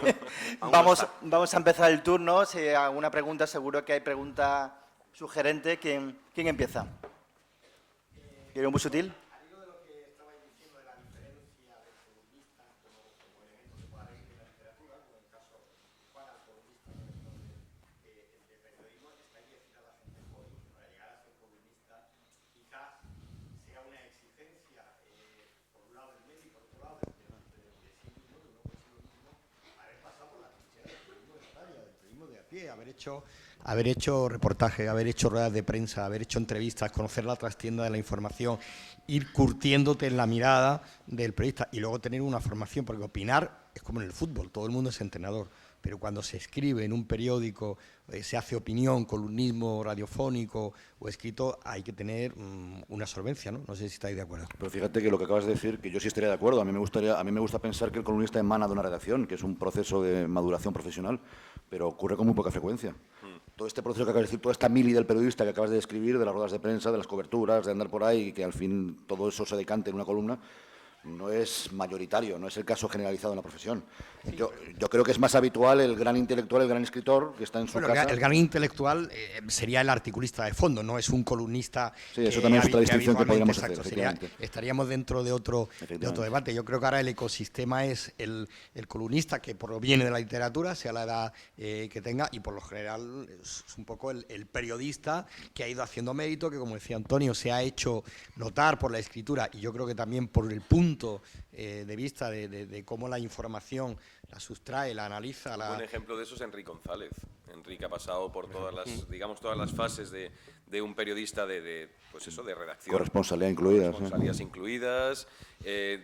Vamos a empezar el turno. Si hay alguna pregunta, seguro que hay pregunta sugerente. ¿Quién empieza? ¿Quiere un Busutil? pie, haber hecho reportajes, haber hecho ruedas de prensa, haber hecho entrevistas, conocer la trastienda de la información, ir curtiéndote en la mirada del periodista y luego tener una formación, porque opinar es como en el fútbol, todo el mundo es entrenador, pero cuando se escribe en un periódico, se hace opinión, columnismo radiofónico o escrito, hay que tener una solvencia, ¿no? No sé si estáis de acuerdo. Pero fíjate que lo que acabas de decir, que yo sí estaría de acuerdo. A mí me gusta pensar que el columnista emana de una redacción, que es un proceso de maduración profesional, pero ocurre con muy poca frecuencia. Todo este proceso que acabas de decir, toda esta mili del periodista que acabas de describir, de las ruedas de prensa, de las coberturas, de andar por ahí y que al fin todo eso se decante en una columna, no es mayoritario, no es el caso generalizado en la profesión. Yo creo que es más habitual el gran intelectual, el gran escritor que está en su casa. El gran intelectual sería el articulista de fondo, no es un columnista. Sí, eso también es otra distinción que podríamos hacer. Estaríamos dentro de otro debate. Yo creo que ahora el ecosistema es el columnista que proviene de la literatura, sea la edad que tenga, y por lo general es un poco el periodista que ha ido haciendo mérito, que como decía Antonio, se ha hecho notar por la escritura y yo creo que también por el punto de vista de cómo la información la sustrae, la analiza. Un buen ejemplo de eso es Enrique González. Enrique ha pasado por todas las fases de un periodista pues eso, de redacción. Corresponsalía incluida. Corresponsalías incluidas,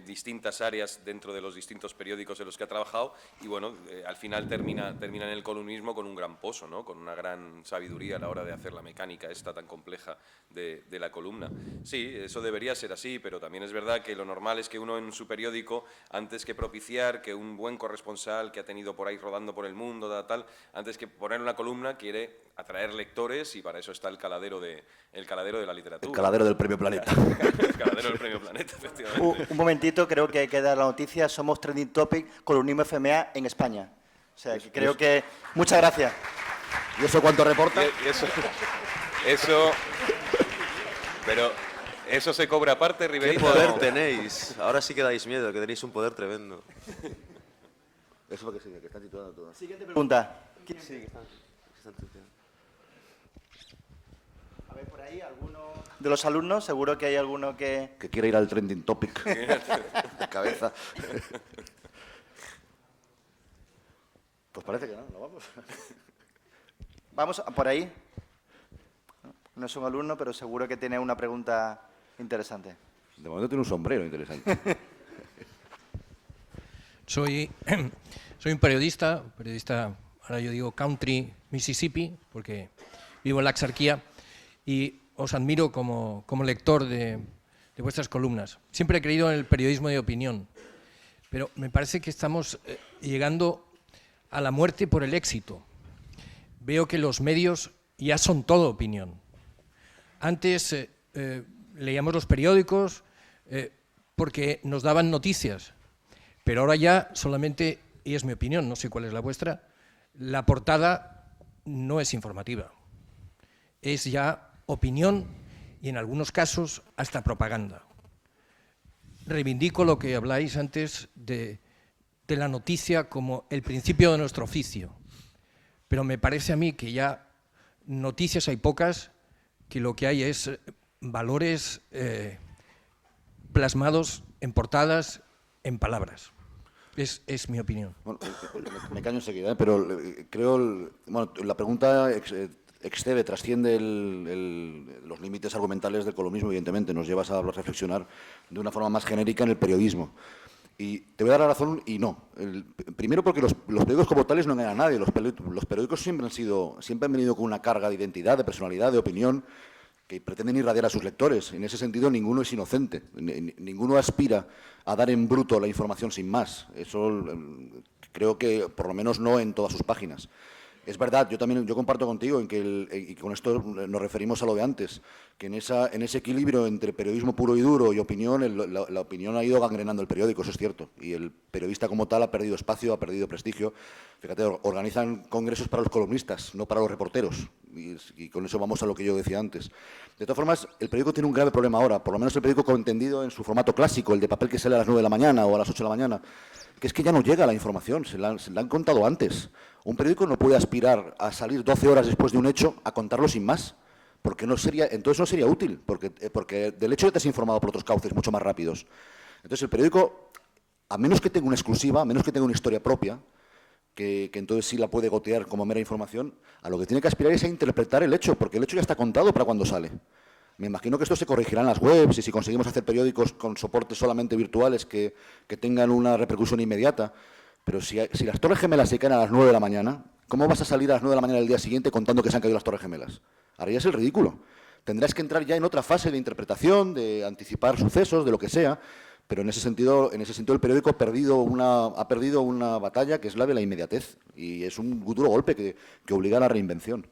distintas áreas dentro de los distintos periódicos en los que ha trabajado y bueno, al final termina en el columnismo con un gran pozo, ¿no? Con una gran sabiduría a la hora de hacer la mecánica esta tan compleja de la columna. Sí, eso debería ser así, pero también es verdad que lo normal es que uno en su periódico, antes que propiciar que un buen corresponsal que ha tenido por ahí rodando por el mundo, antes que poner una columna, quiere atraer lectores y para eso está el caladero de la literatura. El caladero del Premio Planeta. El caladero del Premio Planeta, efectivamente. Un momentito, creo que hay que dar la noticia. Somos Trending Topic, columnismo FMA en España. O sea, que creo que... Muchas gracias. ¿Y eso cuánto reporta? Pero eso se cobra aparte, Riverito. ¿Qué poder tenéis? Ahora sí que dais miedo, que tenéis un poder tremendo. Eso es lo que sigue, que está titulando todo. Siguiente pregunta. Sí, que están A ver, por ahí, alguno de los alumnos, seguro que hay alguno que... Que quiere ir al trending topic de cabeza. Pues parece que no vamos. Vamos por ahí. No es un alumno, pero seguro que tiene una pregunta interesante. De momento tiene un sombrero interesante. Soy un periodista, ahora yo digo country Mississippi, porque vivo en la Axarquía, y os admiro como lector de vuestras columnas. Siempre he creído en el periodismo de opinión, pero me parece que estamos llegando a la muerte por el éxito. Veo que los medios ya son todo opinión. Antes leíamos los periódicos porque nos daban noticias, pero ahora ya solamente, y es mi opinión, no sé cuál es la vuestra, la portada no es informativa. Es ya opinión y en algunos casos hasta propaganda. Reivindico lo que habláis antes de la noticia como el principio de nuestro oficio, pero me parece a mí que ya noticias hay pocas, que lo que hay es valores plasmados en portadas, en palabras. Es mi opinión. Bueno, me caño enseguida, pero creo... Bueno, la pregunta excede, trasciende los límites argumentales del columnismo, evidentemente. Nos llevas a reflexionar de una forma más genérica en el periodismo. Y te voy a dar la razón y no. Primero porque los periódicos como tales no engañan a nadie. Los periódicos siempre han venido con una carga de identidad, de personalidad, de opinión, que pretenden irradiar a sus lectores. En ese sentido, ninguno es inocente. Ninguno aspira a dar en bruto la información sin más. Eso creo que, por lo menos, no en todas sus páginas. Es verdad, yo comparto contigo en que, y con esto nos referimos a lo de antes, que en ese equilibrio entre periodismo puro y duro y opinión, la opinión ha ido gangrenando el periódico, eso es cierto. Y el periodista como tal ha perdido espacio, ha perdido prestigio. Fíjate, organizan congresos para los columnistas, no para los reporteros. Y con eso vamos a lo que yo decía antes. De todas formas, el periódico tiene un grave problema ahora, por lo menos el periódico entendido en su formato clásico, el de papel que sale a las 9 de la mañana o a las 8 de la mañana, que es que ya no llega la información, se la han contado antes. Un periódico no puede aspirar a salir 12 horas después de un hecho a contarlo sin más, porque entonces no sería útil, porque del hecho ya te has informado por otros cauces mucho más rápidos. Entonces el periódico, a menos que tenga una exclusiva, a menos que tenga una historia propia, que entonces sí la puede gotear como mera información, a lo que tiene que aspirar es a interpretar el hecho, porque el hecho ya está contado para cuando sale. Me imagino que esto se corregirá en las webs y si conseguimos hacer periódicos con soportes solamente virtuales que tengan una repercusión inmediata. Pero si las Torres Gemelas se caen a las 9 de la mañana, ¿cómo vas a salir a las 9 de la mañana del día siguiente contando que se han caído las Torres Gemelas? Harías el ridículo. Tendrás que entrar ya en otra fase de interpretación, de anticipar sucesos, de lo que sea. Pero en ese sentido el periódico ha perdido una batalla que es la de la inmediatez. Y es un duro golpe que obliga a la reinvención.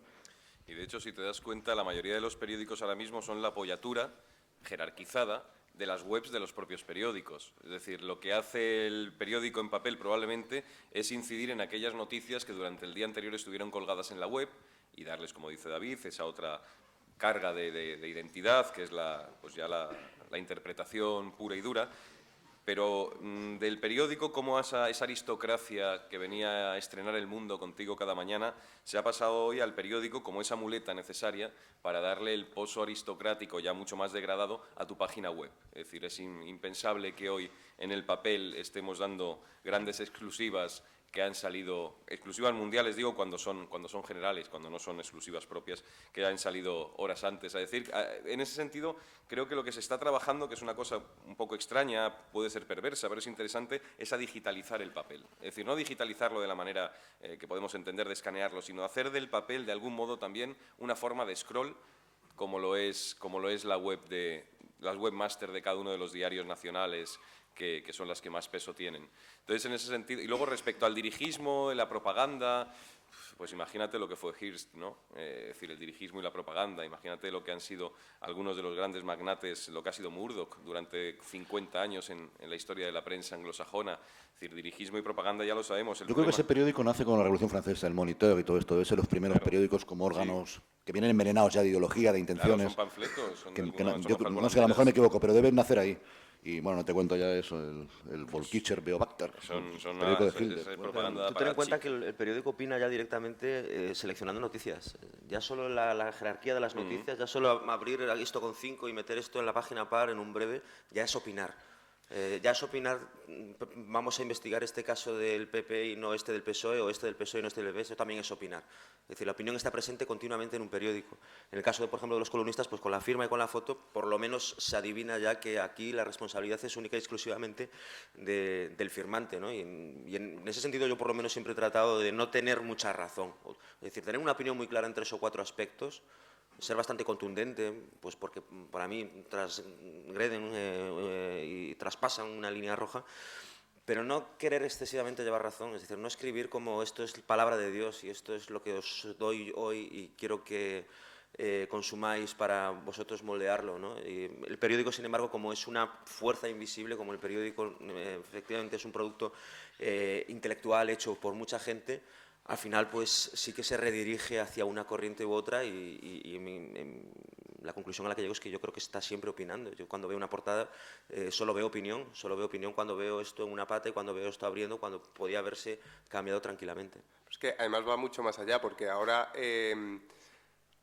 Y de hecho, si te das cuenta, la mayoría de los periódicos ahora mismo son la apoyatura jerarquizada de las webs de los propios periódicos. Es decir, lo que hace el periódico en papel probablemente es incidir en aquellas noticias que durante el día anterior estuvieron colgadas en la web y darles, como dice David, esa otra carga de identidad, que es la interpretación pura y dura. Pero del periódico, como esa aristocracia que venía a estrenar El Mundo contigo cada mañana, se ha pasado hoy al periódico como esa muleta necesaria para darle el poso aristocrático ya mucho más degradado a tu página web. Es decir, es impensable que hoy en el papel estemos dando grandes exclusivas que han salido, exclusivas mundiales digo cuando son generales, cuando no son exclusivas propias, que han salido horas antes. Es decir, en ese sentido, creo que lo que se está trabajando, que es una cosa un poco extraña, puede ser perversa, pero es interesante, es a digitalizar el papel. Es decir, no digitalizarlo de la manera que podemos entender de escanearlo, sino hacer del papel, de algún modo, también una forma de scroll, como lo es la web las webmaster de cada uno de los diarios nacionales, que son las que más peso tienen. Entonces, en ese sentido, y luego respecto al dirigismo, la propaganda, pues imagínate lo que fue Hearst, ¿no? Es decir, el dirigismo y la propaganda, imagínate lo que han sido algunos de los grandes magnates, lo que ha sido Murdoch durante 50 años en la historia de la prensa anglosajona. Es decir, dirigismo y propaganda ya lo sabemos. Yo creo que ese periódico nace con la Revolución Francesa, el Moniteur y todo esto, debe ser los primeros periódicos como órganos que vienen envenenados ya de ideología, de intenciones. Claro, son panfletos. Yo no sé, a lo mejor me equivoco, pero deben nacer ahí. Y bueno, no te cuento ya eso, el Volkicher Beobacter, periódico de Hilde. Tú ten en cuenta que el periódico opina ya directamente seleccionando noticias. Ya solo la jerarquía de las noticias, ya solo abrir esto con 5 y meter esto en la página par en un breve, ya es opinar. Ya es opinar, vamos a investigar este caso del PP y no este del PSOE, o este del PSOE y no este del PP, eso también es opinar. Es decir, la opinión está presente continuamente en un periódico. En el caso, por ejemplo, de los columnistas, pues con la firma y con la foto, por lo menos se adivina ya que aquí la responsabilidad es única y exclusivamente del firmante, ¿no? Y en ese sentido yo por lo menos siempre he tratado de no tener mucha razón. Es decir, tener una opinión muy clara en 3 o 4 aspectos, ser bastante contundente, pues porque para mí transgreden y traspasan una línea roja, pero no querer excesivamente llevar razón, es decir, no escribir como esto es palabra de Dios y esto es lo que os doy hoy y quiero que consumáis para vosotros moldearlo, ¿no? Y el periódico, sin embargo, como es una fuerza invisible, como el periódico efectivamente es un producto intelectual hecho por mucha gente, al final pues sí que se redirige hacia una corriente u otra y la conclusión a la que llego es que yo creo que está siempre opinando. Yo cuando veo una portada solo veo opinión cuando veo esto en una pata y cuando veo esto abriendo, cuando podía haberse cambiado tranquilamente. Es que además va mucho más allá, porque ahora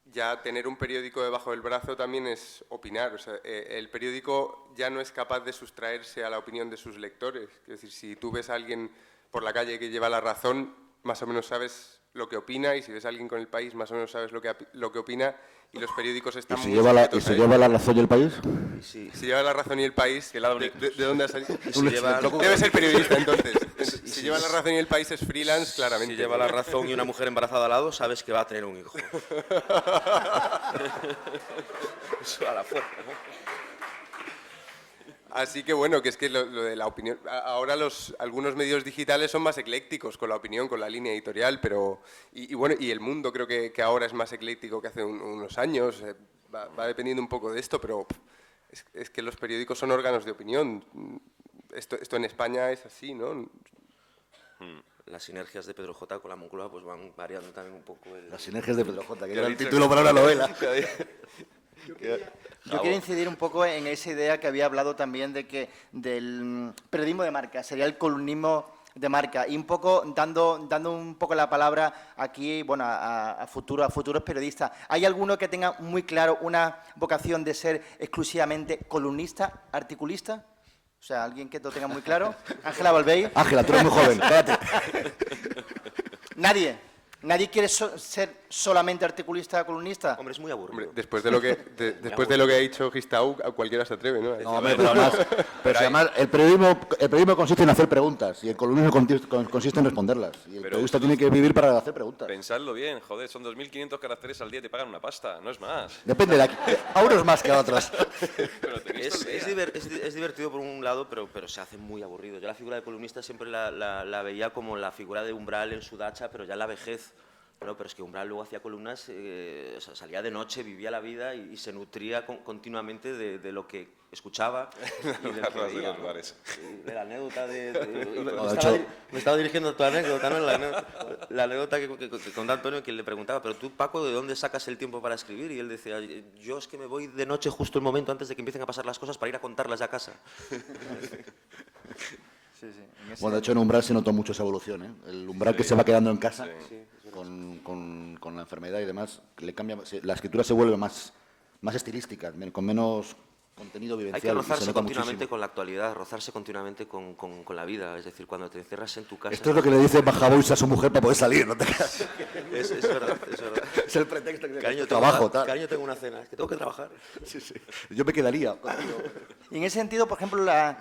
ya tener un periódico debajo del brazo también es opinar. O sea, el periódico ya no es capaz de sustraerse a la opinión de sus lectores. Es decir, si tú ves a alguien por la calle que lleva la razón, más o menos sabes lo que opina, y si ves a alguien con El País, más o menos sabes lo que opina, y los periódicos están muy lleva la razón y El País? Si lleva la razón y El País, ¿de dónde ha salido? Si Debe ser periodista, entonces. Si lleva la razón y El País es freelance, claramente. Si lleva la razón y una mujer embarazada al lado, sabes que va a tener un hijo. Eso a la fuerza, ¿no? Así que bueno, que es que lo de la opinión... Ahora algunos medios digitales son más eclécticos con la opinión, con la línea editorial, pero... Y bueno, y El Mundo creo que ahora es más ecléctico que hace unos años. Va dependiendo un poco de esto, pero es que los periódicos son órganos de opinión. Esto en España es así, ¿no? Las sinergias de Pedro J. con la Moncloa pues van variando también un poco. Las sinergias de Pedro J., que era el título para una novela. Yo quiero incidir un poco en esa idea que había hablado también de que del periodismo de marca, sería el columnismo de marca, y un poco dando un poco la palabra aquí, bueno, a futuros periodistas. ¿Hay alguno que tenga muy claro una vocación de ser exclusivamente columnista, articulista? O sea, alguien que lo tenga muy claro. Ángela Balbey. Ángela, tú eres muy joven, cállate. Nadie quiere ser solamente articulista, columnista. Hombre, es muy aburrido. Hombre, después de lo que ha dicho Gistau, a cualquiera se atreve, ¿no? No, hombre, pero además el periodismo consiste en hacer preguntas y el columnismo consiste en responderlas. Y el periodista tiene que vivir para hacer preguntas. Pensadlo bien, joder, son 2.500 caracteres al día y te pagan una pasta, no es más. Depende, a unos más que a otros. Pero tenéis todo el día. Es divertido por un lado, pero se hace muy aburrido. Yo la figura de columnista siempre la veía como la figura de Umbral en su dacha, pero ya en la vejez. Bueno, pero es que Umbral luego hacía columnas, salía de noche, vivía la vida y se nutría continuamente de lo que escuchaba y de lo que veía, los bares. Y de la anécdota me hecho- estaba dirigiendo a tu anécdota, ¿no? La anécdota que contó Antonio, que le preguntaba, pero tú, Paco, ¿de dónde sacas el tiempo para escribir? Y él decía, yo es que me voy de noche justo el momento antes de que empiecen a pasar las cosas para ir a contarlas a casa. Bueno, de hecho en Umbral se notó mucho esa evolución, ¿eh? El Umbral que se va quedando en casa con la enfermedad y demás, le cambia, la escritura se vuelve más estilística, con menos contenido vivencial. Hay que y se rozarse nota continuamente muchísimo. con la actualidad, rozarse continuamente con la vida. Es decir, cuando te encierras en tu casa... Esto es lo que le dice Bajabois a su mujer para poder salir, no te creas. Es verdad, es verdad. Es el pretexto que Cariño, trabajo, tal. cariño, tengo una cena, es que tengo que trabajar. Sí, sí. Yo me quedaría. Y en ese sentido, por ejemplo, la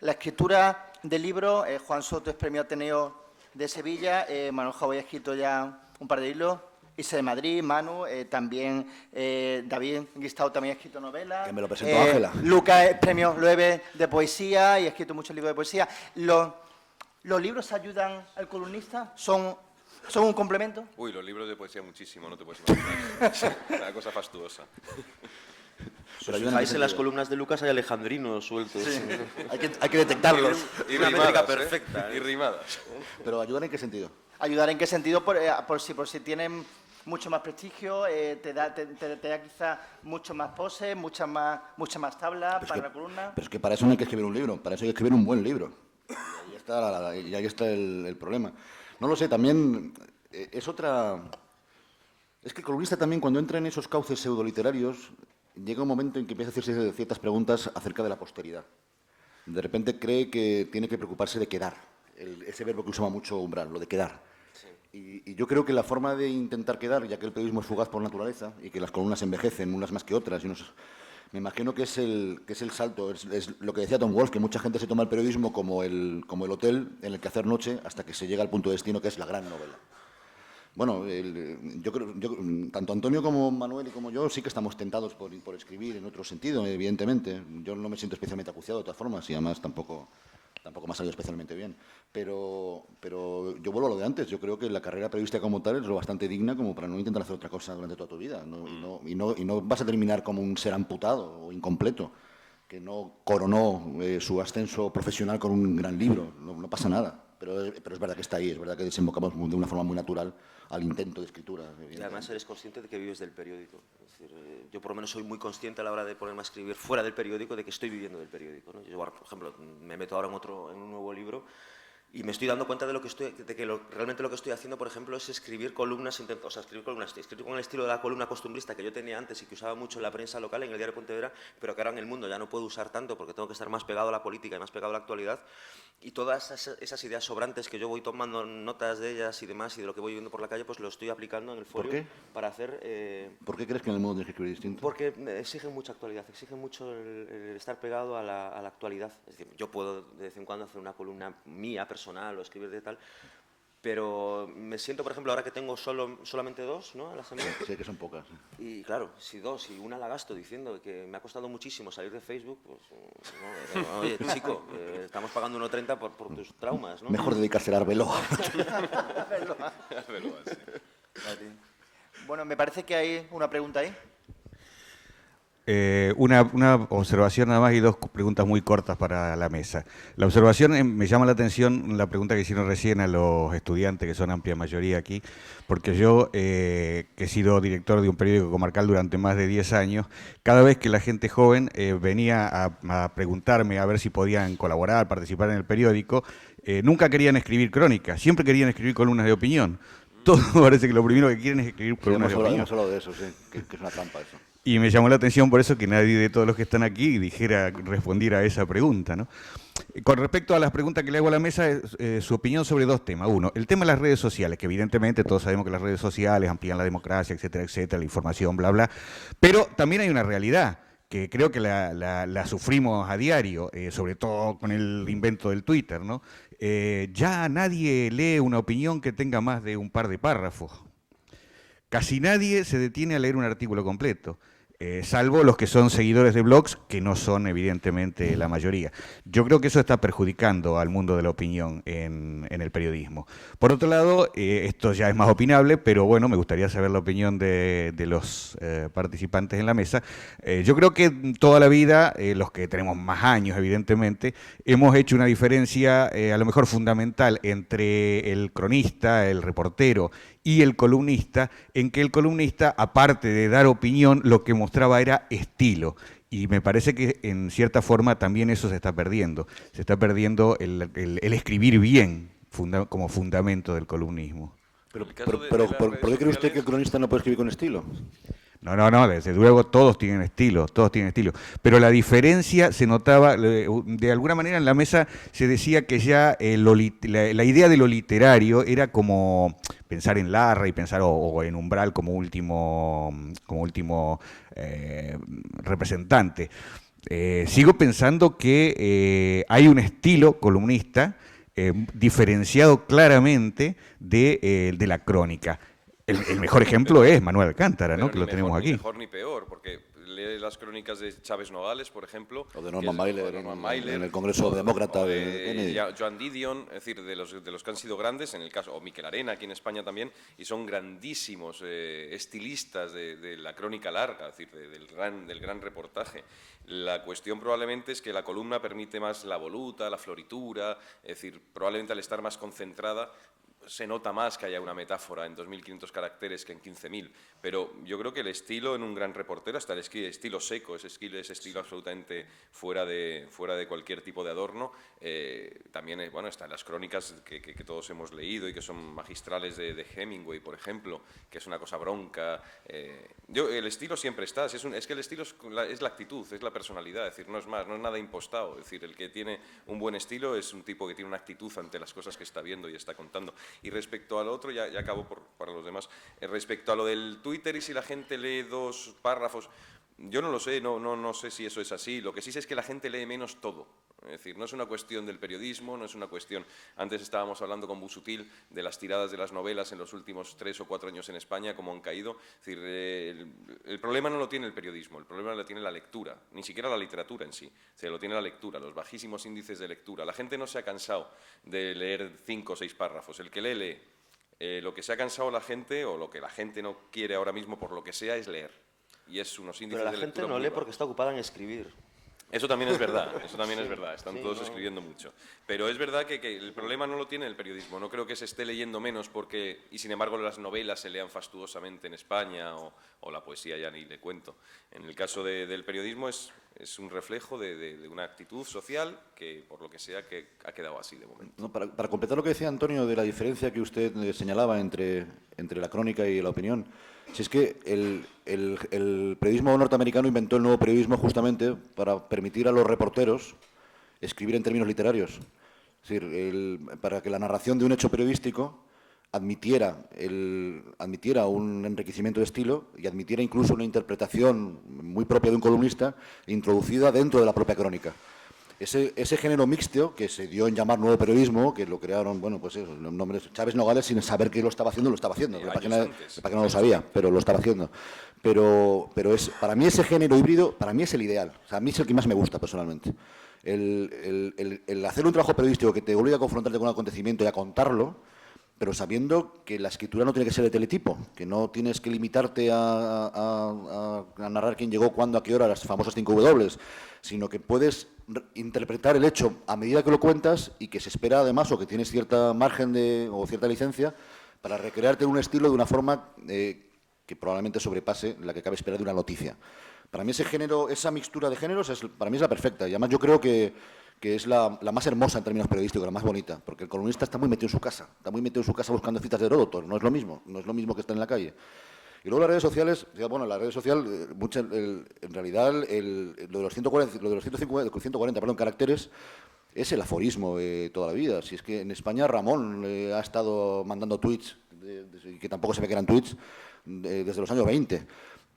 escritura del libro, Juan Soto es premio Ateneo de Sevilla, Manuel Javoy ha escrito ya un par de libros, Isa de Madrid, Manu, también David Guistao también ha escrito novelas. Que me lo presentó Ángela. Lucas es premio Loewe de poesía y ha escrito muchos libros de poesía. ¿Los libros ayudan al columnista? ¿Son un complemento? Uy, los libros de poesía muchísimo, no te puedes imaginar. Una cosa fastuosa. Pero Si ayudan fijáis ese en las sentido. columnas de Lucas hay alejandrinos sueltos. Hay que detectarlos. Y Una rimadas, métrica perfecta, Y rimadas. Pero ¿ayudan en qué sentido? ¿Ayudar en qué sentido? Por si tienen mucho más prestigio, te da quizá mucho más poses, muchas más tablas para la columna. Pero es que para eso no hay que escribir un libro, para eso hay que escribir un buen libro. Y ahí está el problema. No lo sé, también es otra... Es que el columnista también, cuando entra en esos cauces pseudoliterarios, llega un momento en que empieza a hacerse ciertas preguntas acerca de la posteridad. De repente cree que tiene que preocuparse de quedar, ese verbo que usaba mucho Umbral, lo de quedar. Y yo creo que la forma de intentar quedar, ya que el periodismo es fugaz por naturaleza y que las columnas envejecen unas más que otras, me imagino que es el salto, es lo que decía Tom Wolfe, que mucha gente se toma el periodismo como el hotel en el que hacer noche hasta que se llega al punto de destino, que es la gran novela. Bueno, yo creo, tanto Antonio como Manuel y como yo sí que estamos tentados por escribir en otro sentido, evidentemente. Yo no me siento especialmente acuciado de todas formas y además tampoco me ha salido especialmente bien. Pero yo vuelvo a lo de antes. Yo creo que la carrera periodística como tal es lo bastante digna como para no intentar hacer otra cosa durante toda tu vida. Y no vas a terminar como un ser amputado o incompleto que no coronó su ascenso profesional con un gran libro. No pasa nada. Pero es verdad que está ahí, es verdad que desembocamos de una forma muy natural al intento de escritura. Y además eres consciente de que vives del periódico. Es decir, yo por lo menos soy muy consciente a la hora de ponerme a escribir fuera del periódico de que estoy viviendo del periódico, ¿no? Yo, por ejemplo, me meto ahora en un nuevo libro y me estoy dando cuenta de que realmente lo que estoy haciendo, por ejemplo, es escribir columnas, escribir con el estilo de la columna costumbrista que yo tenía antes y que usaba mucho en la prensa local, en el diario Pontevedra, pero que ahora en el mundo ya no puedo usar tanto porque tengo que estar más pegado a la política y más pegado a la actualidad. Y todas esas ideas sobrantes que yo voy tomando notas de ellas y demás y de lo que voy viendo por la calle, pues lo estoy aplicando en el folio. ¿Por qué? Para hacer... ¿Por qué crees que en el mundo tienes que escribir distinto? Porque exigen mucha actualidad, exigen mucho el estar pegado a la actualidad. Es decir, yo puedo de vez en cuando hacer una columna mía, personal, o escribir de tal, pero me siento, por ejemplo, ahora que tengo solamente 2, ¿no?, a la semana. Sé que son pocas. Y claro, si 2 y una la gasto diciendo que me ha costado muchísimo salir de Facebook, pues, no, oye, chico, estamos pagando 1,30 por tus traumas, ¿no? Mejor dedicarse al Arbeloa. Bueno, me parece que hay una pregunta ahí. Una observación nada más y 2 preguntas muy cortas para la mesa. La observación, me llama la atención la pregunta que hicieron recién a los estudiantes, que son amplia mayoría aquí, porque yo, que he sido director de un periódico comarcal durante más de 10 años, cada vez que la gente joven venía a preguntarme a ver si podían colaborar, participar en el periódico, nunca querían escribir crónicas, siempre querían escribir columnas de opinión. Todo parece que lo primero que quieren es escribir columnas de opinión. Hemos hablado de eso, sí, que es una trampa eso. Y me llamó la atención por eso que nadie de todos los que están aquí respondiera a esa pregunta, ¿no? Con respecto a las preguntas que le hago a la mesa, su opinión sobre dos temas. Uno, el tema de las redes sociales, que evidentemente todos sabemos que las redes sociales amplían la democracia, etcétera, etcétera, la información, bla, bla. Pero también hay una realidad que creo que la sufrimos a diario, sobre todo con el invento del Twitter, ¿no? Ya nadie lee una opinión que tenga más de un par de párrafos. Casi nadie se detiene a leer un artículo completo. Salvo los que son seguidores de blogs, que no son evidentemente la mayoría. Yo creo que eso está perjudicando al mundo de la opinión en el periodismo. Por otro lado, esto ya es más opinable, pero bueno, me gustaría saber la opinión de los participantes en la mesa. Yo creo que toda la vida, los que tenemos más años evidentemente, hemos hecho una diferencia a lo mejor fundamental entre el cronista, el reportero y el columnista, en que el columnista, aparte de dar opinión, lo que mostraba era estilo. Y me parece que en cierta forma también eso se está perdiendo. Se está perdiendo el escribir bien como fundamento del columnismo. ¿Por qué cree usted que el cronista no puede escribir con estilo? No, desde luego todos tienen estilo. Pero la diferencia se notaba, de alguna manera en la mesa se decía que ya la idea de lo literario era como pensar en Larra y pensar o en Umbral como último representante. Sigo pensando que hay un estilo columnista diferenciado claramente de la crónica. El mejor ejemplo es Manuel Alcántara, ¿no? Que lo tenemos aquí. Ni mejor ni peor, porque lee las crónicas de Chávez Nogales, por ejemplo. O de Norman Mailer en el Congreso Demócrata de Joan Didion, es decir, de los que han sido grandes, en el caso, o Miquel Arena aquí en España también, y son grandísimos estilistas de la crónica larga, es decir, del gran reportaje. La cuestión probablemente es que la columna permite más la voluta, la floritura, es decir, probablemente al estar más concentrada, se nota más que haya una metáfora en 2.500 caracteres que en 15.000, pero yo creo que el estilo en un gran reportero, hasta el estilo seco, ese estilo absolutamente fuera de cualquier tipo de adorno, también está en las crónicas que todos hemos leído y que son magistrales de Hemingway, por ejemplo, que es una cosa bronca. El estilo siempre está, es que el estilo es la actitud, es la personalidad, es decir, no es nada impostado, es decir, el que tiene un buen estilo es un tipo que tiene una actitud ante las cosas que está viendo y está contando. Y respecto al otro, ya acabo para los demás, respecto a lo del Twitter y si la gente lee 2 párrafos, yo no lo sé, no sé si eso es así. Lo que sí sé es que la gente lee menos todo. Es decir, no es una cuestión del periodismo, no es una cuestión... Antes estábamos hablando con Busutil de las tiradas de las novelas en los últimos 3 o 4 años en España, cómo han caído. Es decir, el problema no lo tiene el periodismo, el problema lo tiene la lectura, ni siquiera la literatura en sí. Se lo tiene la lectura, los bajísimos índices de lectura. La gente no se ha cansado de leer 5 o 6 párrafos. El que lee. Lo que se ha cansado la gente, o lo que la gente no quiere ahora mismo por lo que sea, es leer. Y es unos índices de lectura. Pero la gente no lee porque está ocupada en escribir. Eso también es verdad, están todos escribiendo mucho. Pero es verdad que el problema no lo tiene el periodismo, no creo que se esté leyendo menos y sin embargo las novelas se lean fastuosamente en España o la poesía ya ni le cuento. En el caso del periodismo es un reflejo de una actitud social que, por lo que sea, que ha quedado así de momento. No, para completar lo que decía Antonio de la diferencia que usted señalaba entre la crónica y la opinión, si es que el periodismo norteamericano inventó el nuevo periodismo justamente para permitir a los reporteros escribir en términos literarios. Es decir, para que la narración de un hecho periodístico admitiera un enriquecimiento de estilo y admitiera incluso una interpretación muy propia de un columnista introducida dentro de la propia crónica. Ese género mixto que se dio en llamar nuevo periodismo, que lo crearon, los nombres Chávez Nogales, sin saber que lo estaba haciendo. Para que no lo sabía, pero lo estaba haciendo. Pero para mí ese género híbrido, para mí es el ideal. O sea, a mí es el que más me gusta personalmente. El hacer un trabajo periodístico que te obliga a confrontarte con un acontecimiento y a contarlo, pero sabiendo que la escritura no tiene que ser de teletipo, que no tienes que limitarte a narrar quién llegó, cuándo, a qué hora, las famosas 5 W, sino que puedes interpretar el hecho a medida que lo cuentas y que se espera además, o que tienes cierta margen o cierta licencia para recrearte un estilo de una forma que probablemente sobrepase la que cabe esperar de una noticia. Para mí ese género, esa mixtura de géneros, para mí es la perfecta. Y además yo creo que es la más hermosa en términos periodísticos, la más bonita, porque el columnista está muy metido en su casa, buscando citas de Heródoto, no es lo mismo que está en la calle. Y luego las redes sociales, bueno, las redes sociales, en realidad, lo de los 140 caracteres es el aforismo de toda la vida. Si es que en España Ramón ha estado mandando tweets, que tampoco se ve que eran tweets, desde los años 20.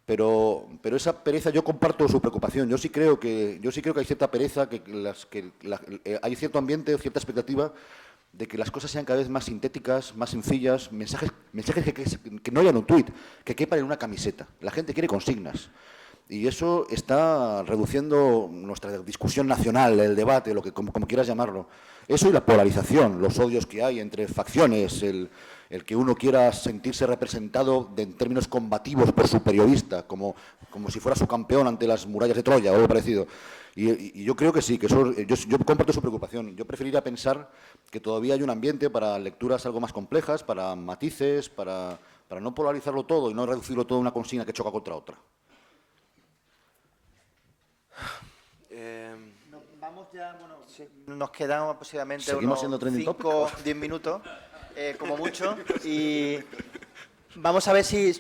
Pero esa pereza, yo comparto su preocupación. Yo sí creo que hay cierta pereza, hay cierto ambiente, cierta expectativa de que las cosas sean cada vez más sintéticas, más sencillas, mensajes que no hayan un tuit, que quepan en una camiseta. La gente quiere consignas. Y eso está reduciendo nuestra discusión nacional, el debate, como quieras llamarlo. Eso y la polarización, los odios que hay entre facciones, el que uno quiera sentirse representado en términos combativos por su periodista, como si fuera su campeón ante las murallas de Troya o algo parecido. Y yo creo que sí, que eso, yo comparto su preocupación. Yo preferiría pensar que todavía hay un ambiente para lecturas algo más complejas, para matices, para no polarizarlo todo y no reducirlo todo a una consigna que choca contra otra. Vamos ya, bueno, sí. Nos quedan aproximadamente ¿Seguimos unos siendo trending 5 10 minutos, como mucho, y vamos a ver si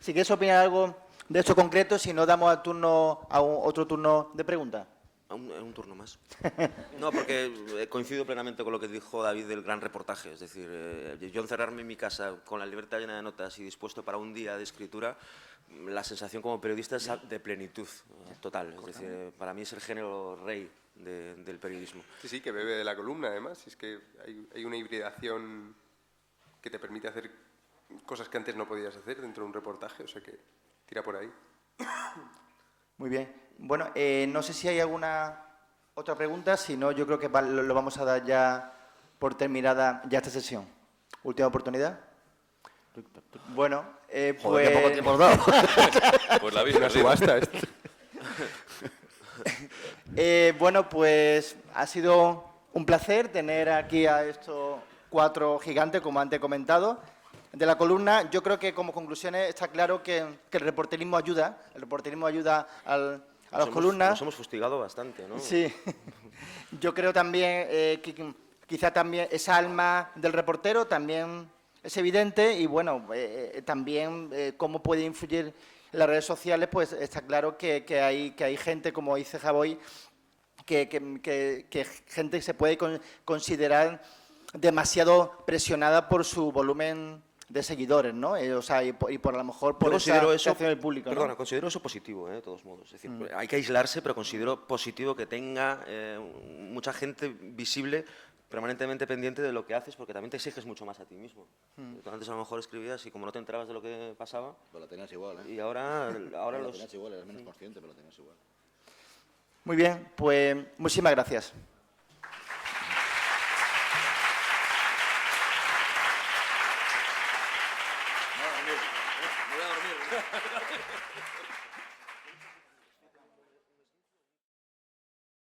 quieres opinar algo de esto concreto, si no damos otro turno de preguntas. Un turno más. No, porque coincido plenamente con lo que dijo David del gran reportaje. Es decir, yo encerrarme en mi casa con la libreta llena de notas y dispuesto para un día de escritura, la sensación como periodista es de plenitud total. Es decir, para mí es el género rey del periodismo. Sí, que bebe de la columna, además. Es que hay una hibridación que te permite hacer cosas que antes no podías hacer dentro de un reportaje, o sea que tira por ahí. Muy bien. Bueno, no sé si hay alguna otra pregunta, si no, yo creo que lo vamos a dar ya por terminada ya esta sesión. Última oportunidad. Bueno, pues... Joder, qué poco tiempo has dado. Pues la vida. Una subasta esto. Bueno, pues ha sido un placer tener aquí a estos 4 gigantes, como antes he comentado, de la columna. Yo creo que como conclusiones está claro que el reporterismo ayuda. El reporterismo ayuda a las columnas. Nos hemos fustigado bastante, ¿no? Sí. Yo creo también que quizá también esa alma del reportero también es evidente y, bueno, también cómo puede influir en las redes sociales, pues está claro que hay gente, como dice Javoy, que gente se puede considerar demasiado presionada por su volumen de seguidores, ¿no? O sea, y por a lo mejor por esa reacción del público, ¿no? Perdona, considero eso positivo, de todos modos. Es decir, hay que aislarse, pero considero positivo que tenga mucha gente visible, permanentemente pendiente de lo que haces, porque también te exiges mucho más a ti mismo. Tú antes a lo mejor escribías y como no te enterabas de lo que pasaba... Pero la tenías igual, ¿eh? Y ahora la tenías igual, eres menos consciente, pero la tenías igual. Muy bien, pues muchísimas gracias.